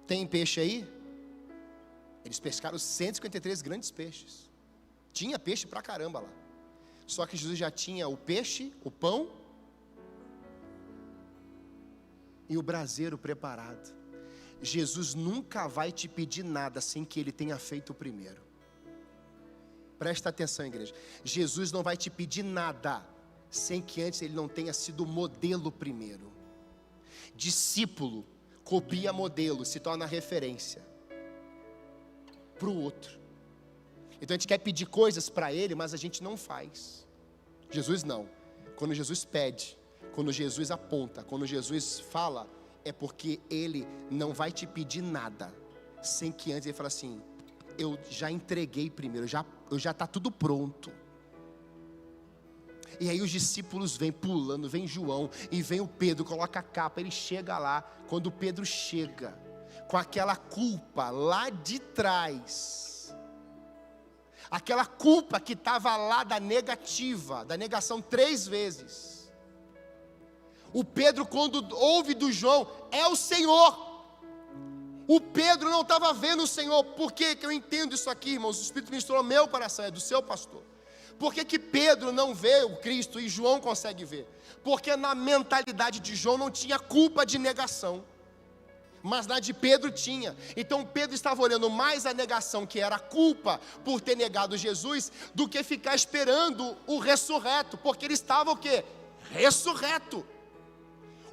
tem peixe aí? Eles pescaram 153 grandes peixes. Tinha peixe pra caramba lá. Só que Jesus já tinha o peixe, o pão e o braseiro preparado. Jesus nunca vai te pedir nada sem que Ele tenha feito o primeiro. Presta atenção, igreja. Jesus não vai te pedir nada sem que antes Ele não tenha sido modelo primeiro. Discípulo copia modelo, se torna referência para o outro. Então a gente quer pedir coisas para Ele, mas a gente não faz. Jesus não. Quando Jesus pede, quando Jesus aponta, quando Jesus fala, é porque Ele não vai te pedir nada sem que antes Ele fale assim: eu já entreguei primeiro, já está tudo pronto. E aí os discípulos vêm pulando, vem João e vem o Pedro, coloca a capa, ele chega lá. Quando o Pedro chega com aquela culpa lá de trás, aquela culpa que estava lá da negativa, da negação 3 vezes, o Pedro, quando ouve do João, é o Senhor. O Pedro não estava vendo o Senhor. Por que eu entendo isso aqui, irmãos? O Espírito ministrou ao meu coração, é do seu pastor. Por que Pedro não vê o Cristo e João consegue ver? Porque na mentalidade de João não tinha culpa de negação, mas na de Pedro tinha. Então Pedro estava olhando mais a negação, que era a culpa por ter negado Jesus, do que ficar esperando o ressurreto, porque ele estava o quê? Ressurreto.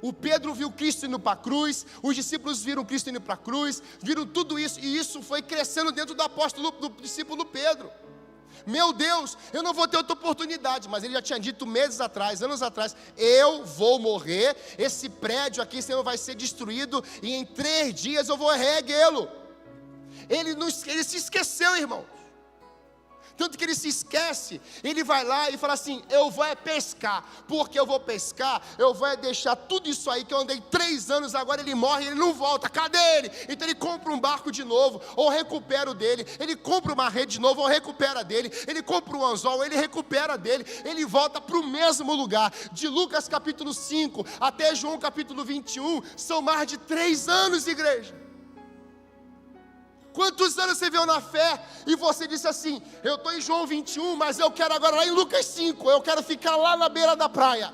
O Pedro viu Cristo indo para a cruz, os discípulos viram Cristo indo para a cruz, viram tudo isso, e isso foi crescendo dentro do apóstolo, do discípulo Pedro. Meu Deus, eu não vou ter outra oportunidade. Mas ele já tinha dito meses atrás, anos atrás: eu vou morrer, esse prédio aqui, Senhor, vai ser destruído, e em 3 dias eu vou reerguê-lo. Ele se esqueceu, irmão. Tanto que ele se esquece, ele vai lá e fala assim: eu vou pescar. Porque eu vou pescar, eu vou deixar tudo isso aí que eu andei 3 anos, agora ele morre e ele não volta. Cadê ele? Então ele compra um barco de novo, ou recupera o dele. Ele compra uma rede de novo, ou recupera dele. Ele compra um anzol, ele recupera dele. Ele volta para o mesmo lugar. De Lucas capítulo 5 até João capítulo 21, são mais de 3 anos, igreja. Quantos anos você veio na fé e você disse assim: eu estou em João 21, mas eu quero agora lá em Lucas 5, eu quero ficar lá na beira da praia.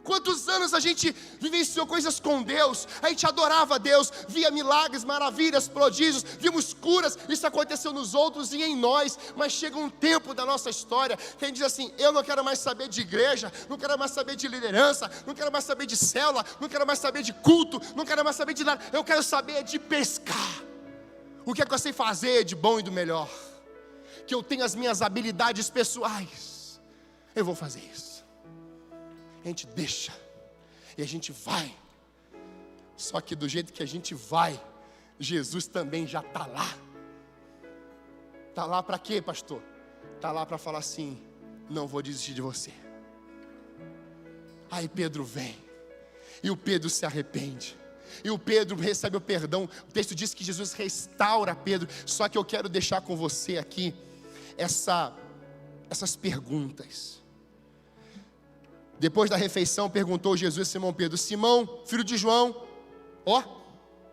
Quantos anos a gente vivenciou coisas com Deus, a gente adorava a Deus, via milagres, maravilhas, prodígios, vimos curas, isso aconteceu nos outros e em nós, mas chega um tempo da nossa história, que a gente diz assim, eu não quero mais saber de igreja, não quero mais saber de liderança, não quero mais saber de célula, não quero mais saber de culto, não quero mais saber de nada, eu quero saber de pescar, o que é que eu sei fazer de bom e do melhor, que eu tenho as minhas habilidades pessoais, eu vou fazer isso. A gente deixa, e a gente vai, só que do jeito que a gente vai, Jesus também já está lá. Está lá para quê, pastor? Está lá para falar assim, não vou desistir de você. Aí Pedro vem, e o Pedro se arrepende, e o Pedro recebe o perdão. O texto diz que Jesus restaura Pedro. Só que eu quero deixar com você aqui essas perguntas. Depois da refeição, perguntou Jesus a Simão Pedro: Simão, filho de João,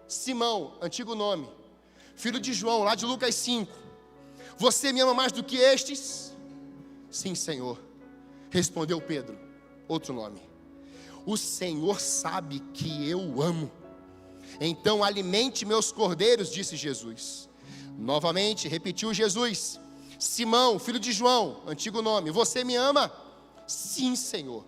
Simão, antigo nome, filho de João, lá de Lucas 5, você me ama mais do que estes? Sim, Senhor, respondeu Pedro, outro nome. O Senhor sabe que eu amo, então alimente meus cordeiros, disse Jesus. Novamente repetiu Jesus: Simão, filho de João, antigo nome, você me ama? Sim, Senhor,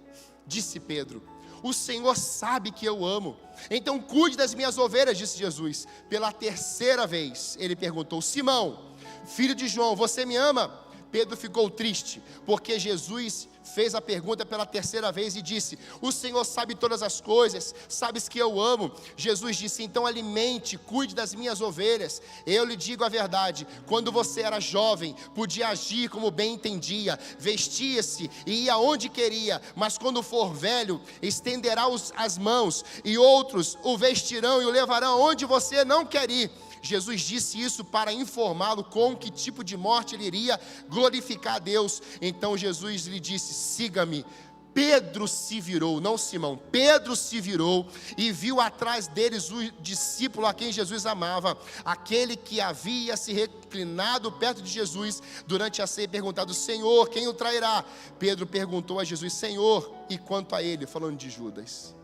disse Pedro, o Senhor sabe que eu amo, então cuide das minhas ovelhas, disse Jesus. Pela terceira vez ele perguntou: Simão, filho de João, você me ama? Pedro ficou triste, porque Jesus fez a pergunta pela terceira vez e disse: o Senhor sabe todas as coisas, sabes que eu amo. Jesus disse: então alimente, cuide das minhas ovelhas. Eu lhe digo a verdade, quando você era jovem, podia agir como bem entendia, vestia-se e ia onde queria, mas quando for velho, estenderá as mãos, e outros o vestirão e o levarão onde você não quer ir. Jesus disse isso para informá-lo com que tipo de morte ele iria glorificar a Deus. Então Jesus lhe disse: siga-me. Pedro se virou, não Simão, Pedro se virou e viu atrás deles o discípulo a quem Jesus amava, aquele que havia se reclinado perto de Jesus durante a ceia, perguntado: Senhor, quem o trairá? Pedro perguntou a Jesus: Senhor, e quanto a ele? Falando de Judas.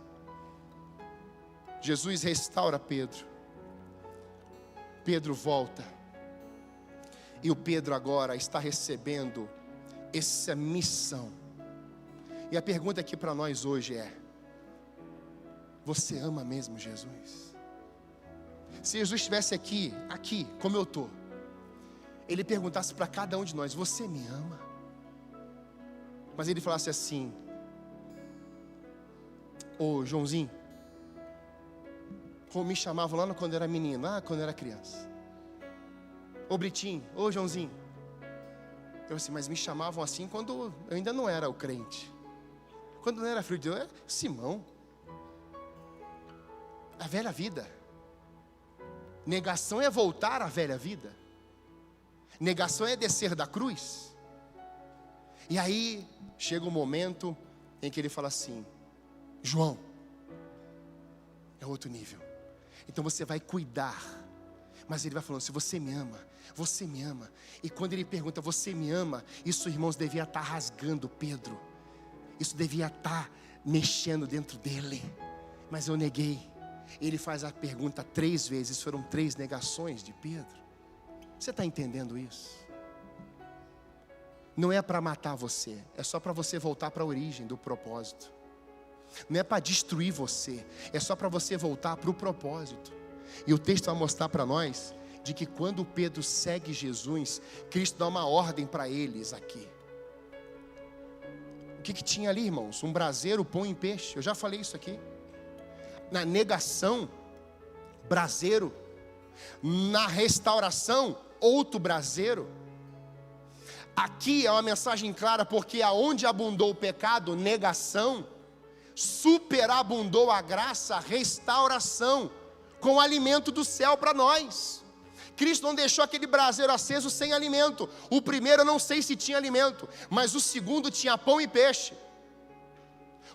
Jesus restaura Pedro. Pedro volta, e o Pedro agora está recebendo essa missão. E a pergunta aqui para nós hoje é: você ama mesmo Jesus? Se Jesus estivesse aqui como eu estou, ele perguntasse para cada um de nós: você me ama? Mas ele falasse assim: ô Joãozinho, como me chamavam lá quando eu era menino, quando eu era criança. Ô Britinho, ô Joãozinho. Eu assim, mas me chamavam assim quando eu ainda não era o crente. Quando não era filho de Deus, era Simão. A velha vida. Negação é voltar à velha vida. Negação é descer da cruz. E aí, chega um momento em que ele fala assim: João, é outro nível. Então você vai cuidar. Mas ele vai falando: se você me ama, você me ama. E quando ele pergunta: você me ama? Isso, irmãos, devia estar rasgando Pedro. Isso devia estar mexendo dentro dele. Mas eu neguei. Ele faz a pergunta 3 vezes. Foram 3 negações de Pedro. Você está entendendo isso? Não é para matar você. É só para você voltar para a origem do propósito. Não é para destruir você, é só para você voltar para o propósito. E o texto vai mostrar para nós de que quando Pedro segue Jesus, Cristo dá uma ordem para eles aqui. O que tinha ali, irmãos? Um braseiro, pão e peixe. Eu já falei isso aqui. Na negação, braseiro. Na restauração, outro braseiro. Aqui é uma mensagem clara, porque aonde abundou o pecado, negação, superabundou a graça, restauração, com o alimento do céu para nós. Cristo não deixou aquele braseiro aceso sem alimento. O primeiro eu não sei se tinha alimento, mas o segundo tinha pão e peixe.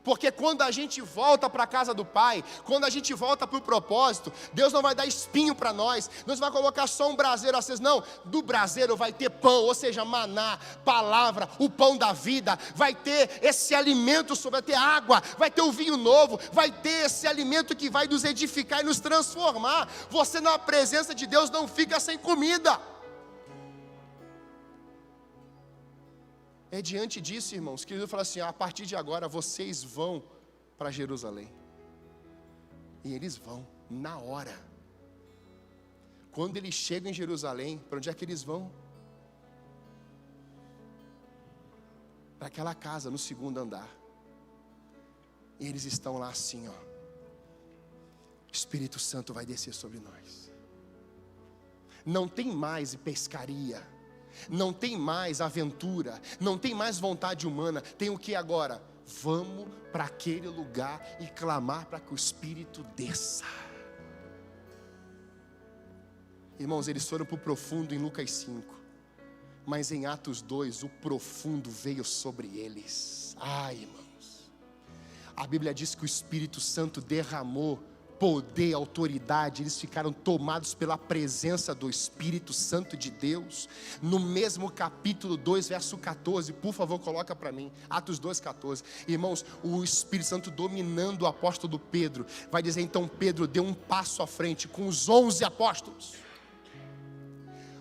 Porque quando a gente volta para a casa do Pai, quando a gente volta para o propósito, Deus não vai dar espinho para nós, Deus vai colocar só um braseiro aceso, não, do braseiro vai ter pão, ou seja, maná, palavra, o pão da vida, vai ter esse alimento, vai ter água, vai ter o vinho novo, vai ter esse alimento que vai nos edificar e nos transformar. Você na presença de Deus não fica sem comida. É diante disso, irmãos, que Jesus fala assim: a partir de agora vocês vão para Jerusalém. E eles vão, na hora. Quando eles chegam em Jerusalém, para onde é que eles vão? Para aquela casa no segundo andar. E eles estão lá assim, ó. O Espírito Santo vai descer sobre nós. Não tem mais pescaria. Não tem mais aventura, não tem mais vontade humana. Tem o que agora? Vamos para aquele lugar e clamar para que o Espírito desça. Irmãos, eles foram para o profundo em Lucas 5, mas em Atos 2 o profundo veio sobre eles. Ai, irmãos, a Bíblia diz que o Espírito Santo derramou poder, autoridade, eles ficaram tomados pela presença do Espírito Santo de Deus. No mesmo capítulo 2, verso 14, por favor, coloca para mim, Atos 2, 14. Irmãos, o Espírito Santo dominando o apóstolo Pedro, vai dizer então: Pedro deu um passo à frente com os 11 apóstolos.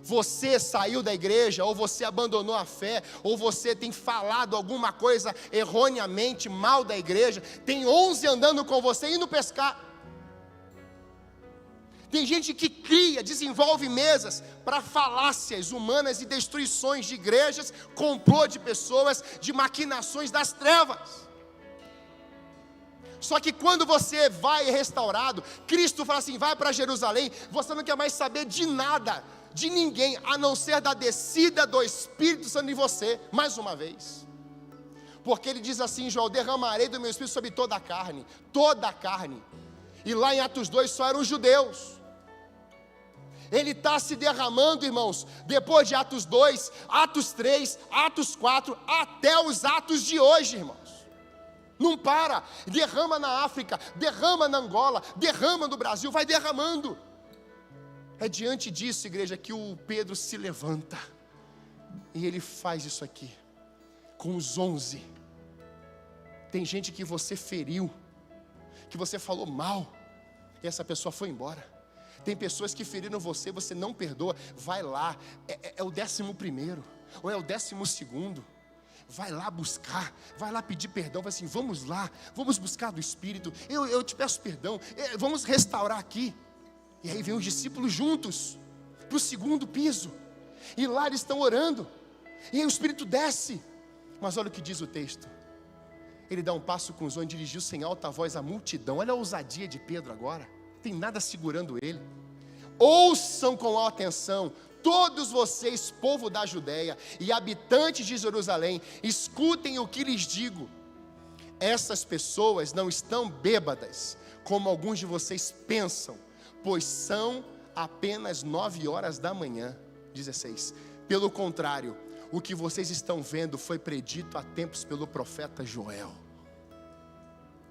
Você saiu da igreja, ou você abandonou a fé, ou você tem falado alguma coisa erroneamente mal da igreja, tem 11 andando com você, indo pescar. Tem gente que cria, desenvolve mesas para falácias humanas e destruições de igrejas, complô de pessoas, de maquinações das trevas. Só que quando você vai restaurado, Cristo fala assim: vai para Jerusalém, você não quer mais saber de nada, de ninguém, a não ser da descida do Espírito Santo em você, mais uma vez. Porque ele diz assim, João: derramarei do meu Espírito sobre toda a carne, toda a carne. E lá em Atos 2 só eram os judeus. Ele está se derramando, irmãos, depois de Atos 2, Atos 3, Atos 4, até os Atos de hoje, irmãos. Não para, derrama na África, derrama na Angola, derrama no Brasil, vai derramando. É diante disso, igreja, que o Pedro se levanta, e ele faz isso aqui, com os 11. Tem gente que você feriu, que você falou mal, e essa pessoa foi embora. Tem pessoas que feriram você, você não perdoa. Vai lá, é o 11º, ou é o 12º. Vai lá buscar, vai lá pedir perdão. Vai assim: vamos lá, vamos buscar do Espírito. Eu te peço perdão, vamos restaurar aqui. E aí vem os discípulos juntos para o 2º piso. E lá eles estão orando. E aí o Espírito desce. Mas olha o que diz o texto. Ele dá um passo com os olhos, dirigiu-se em alta voz à multidão. Olha a ousadia de Pedro agora. Tem nada segurando ele. Ouçam com atenção, todos vocês, povo da Judéia e habitantes de Jerusalém, escutem o que lhes digo. Essas pessoas não estão bêbadas, como alguns de vocês pensam, pois são apenas 9 horas da manhã. 16. Pelo contrário, o que vocês estão vendo foi predito há tempos pelo profeta Joel.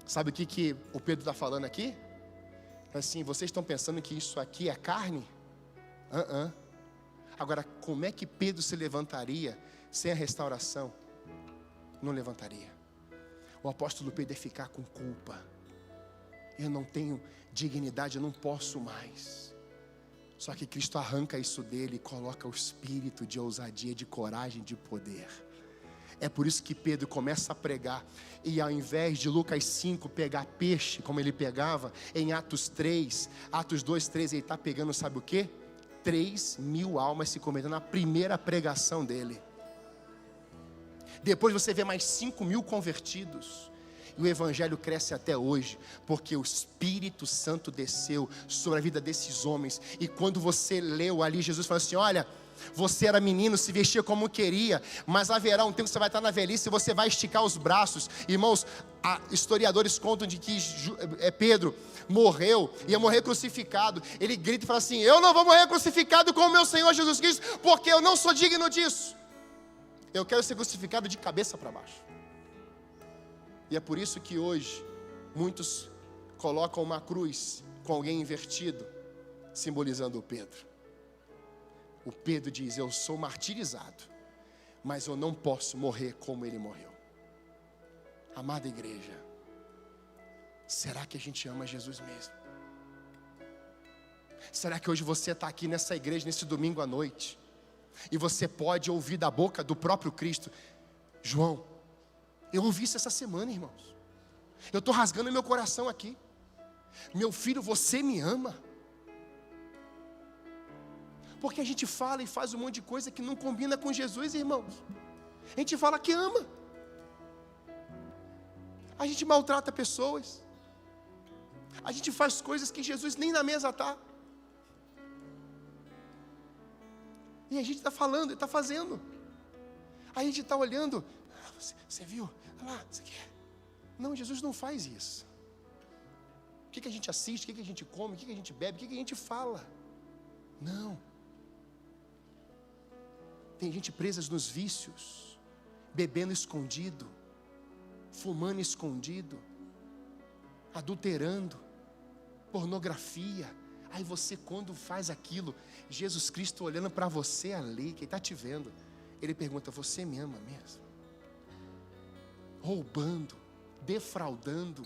Sabe o que o Pedro está falando aqui? Assim: vocês estão pensando que isso aqui é carne? Agora, como é que Pedro se levantaria sem a restauração? Não levantaria. O apóstolo Pedro ia ficar com culpa. Eu não tenho dignidade, eu não posso mais. Só que Cristo arranca isso dele e coloca o espírito de ousadia, de coragem, de poder. É por isso que Pedro começa a pregar. E ao invés de Lucas 5 pegar peixe, como ele pegava, em Atos 3, Atos 2, 3, ele está pegando, sabe o quê? 3.000 almas se convertendo na primeira pregação dele. Depois você vê mais 5.000 convertidos. E o evangelho cresce até hoje, porque o Espírito Santo desceu sobre a vida desses homens. E quando você leu ali, Jesus falou assim: olha, você era menino, se vestia como queria, mas haverá um tempo que você vai estar na velhice e você vai esticar os braços. Irmãos, historiadores contam de que Pedro morreu, ia morrer crucificado. Ele grita e fala assim: eu não vou morrer crucificado com o meu Senhor Jesus Cristo, porque eu não sou digno disso. Eu quero ser crucificado de cabeça para baixo. E é por isso que hoje muitos colocam uma cruz com alguém invertido, simbolizando o Pedro. O Pedro diz: eu sou martirizado, mas eu não posso morrer como ele morreu. Amada igreja, será que a gente ama Jesus mesmo? Será que hoje você está aqui nessa igreja, nesse domingo à noite, e você pode ouvir da boca do próprio Cristo: João, eu ouvi isso essa semana, irmãos. Eu estou rasgando meu coração aqui. Meu filho, você me ama? Porque a gente fala e faz um monte de coisa que não combina com Jesus, irmãos. A gente fala que ama. A gente maltrata pessoas. A gente faz coisas que Jesus nem na mesa está. E a gente está falando e está fazendo. Aí a gente está olhando: você viu? Olha lá, isso aqui. Não, Jesus não faz isso. O que a gente assiste, o que a gente come, o que a gente bebe, o que a gente fala? Não. Tem gente presa nos vícios, bebendo escondido, fumando escondido, adulterando, pornografia. Aí você, quando faz aquilo, Jesus Cristo olhando para você ali, quem está te vendo, Ele pergunta: você me ama mesmo? Roubando, defraudando.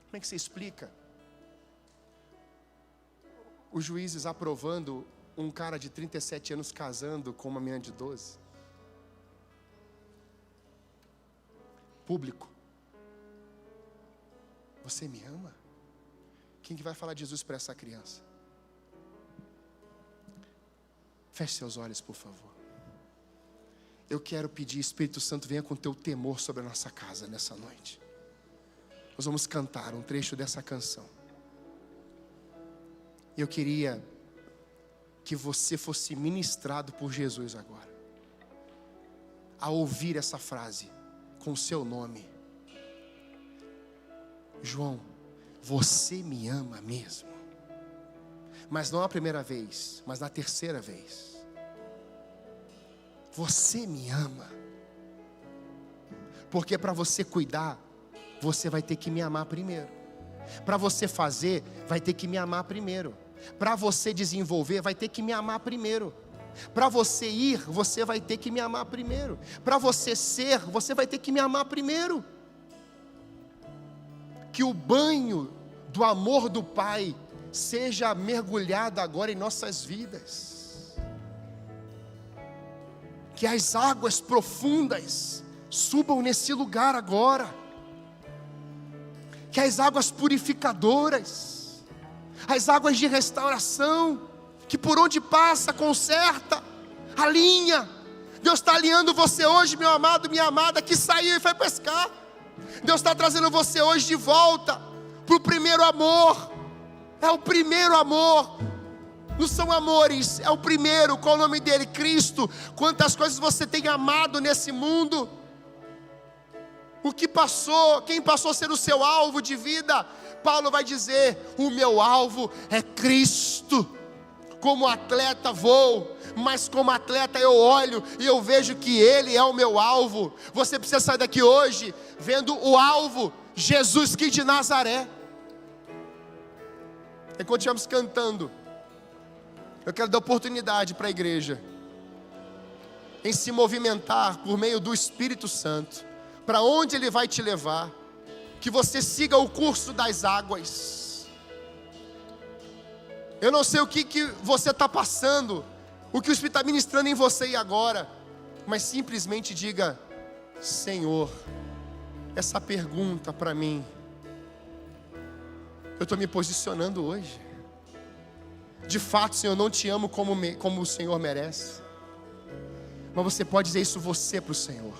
Como é que você explica os juízes aprovando um cara de 37 anos casando com uma menina de 12? Público. Você me ama? Quem que vai falar de Jesus para essa criança? Feche seus olhos, por favor. Eu quero pedir: Espírito Santo, venha com teu temor sobre a nossa casa nessa noite. Nós vamos cantar um trecho dessa canção. Eu queria que você fosse ministrado por Jesus agora, ao ouvir essa frase com o seu nome: João, você me ama mesmo? Mas não a primeira vez, mas na terceira vez. Você me ama? Porque para você cuidar, você vai ter que me amar primeiro. Para você fazer, vai ter que me amar primeiro. Para você desenvolver, vai ter que me amar primeiro. Para você ir, você vai ter que me amar primeiro. Para você ser, você vai ter que me amar primeiro. Que o banho do amor do Pai seja mergulhado agora em nossas vidas. Que as águas profundas subam nesse lugar agora. Que as águas purificadoras, as águas de restauração, que por onde passa, conserta, alinha. Deus está alinhando você hoje, meu amado, minha amada, que saiu e foi pescar. Deus está trazendo você hoje de volta para o primeiro amor. É o primeiro amor. Não são amores, é o primeiro. Qual o nome dele? Cristo. Quantas coisas você tem amado nesse mundo? O que passou? Quem passou a ser o seu alvo de vida? Paulo vai dizer: o meu alvo é Cristo. Como atleta vou, mas como atleta eu olho e eu vejo que Ele é o meu alvo. Você precisa sair daqui hoje vendo o alvo, Jesus Cristo de Nazaré. Enquanto estivermos cantando, eu quero dar oportunidade para a igreja em se movimentar por meio do Espírito Santo, para onde Ele vai te levar, que você siga o curso das águas. Eu não sei o que você está passando, o que o Espírito está ministrando em você e agora, mas simplesmente diga: Senhor, essa pergunta para mim, eu estou me posicionando hoje. De fato, Senhor, eu não te amo como o Senhor merece, mas você pode dizer isso você para o Senhor.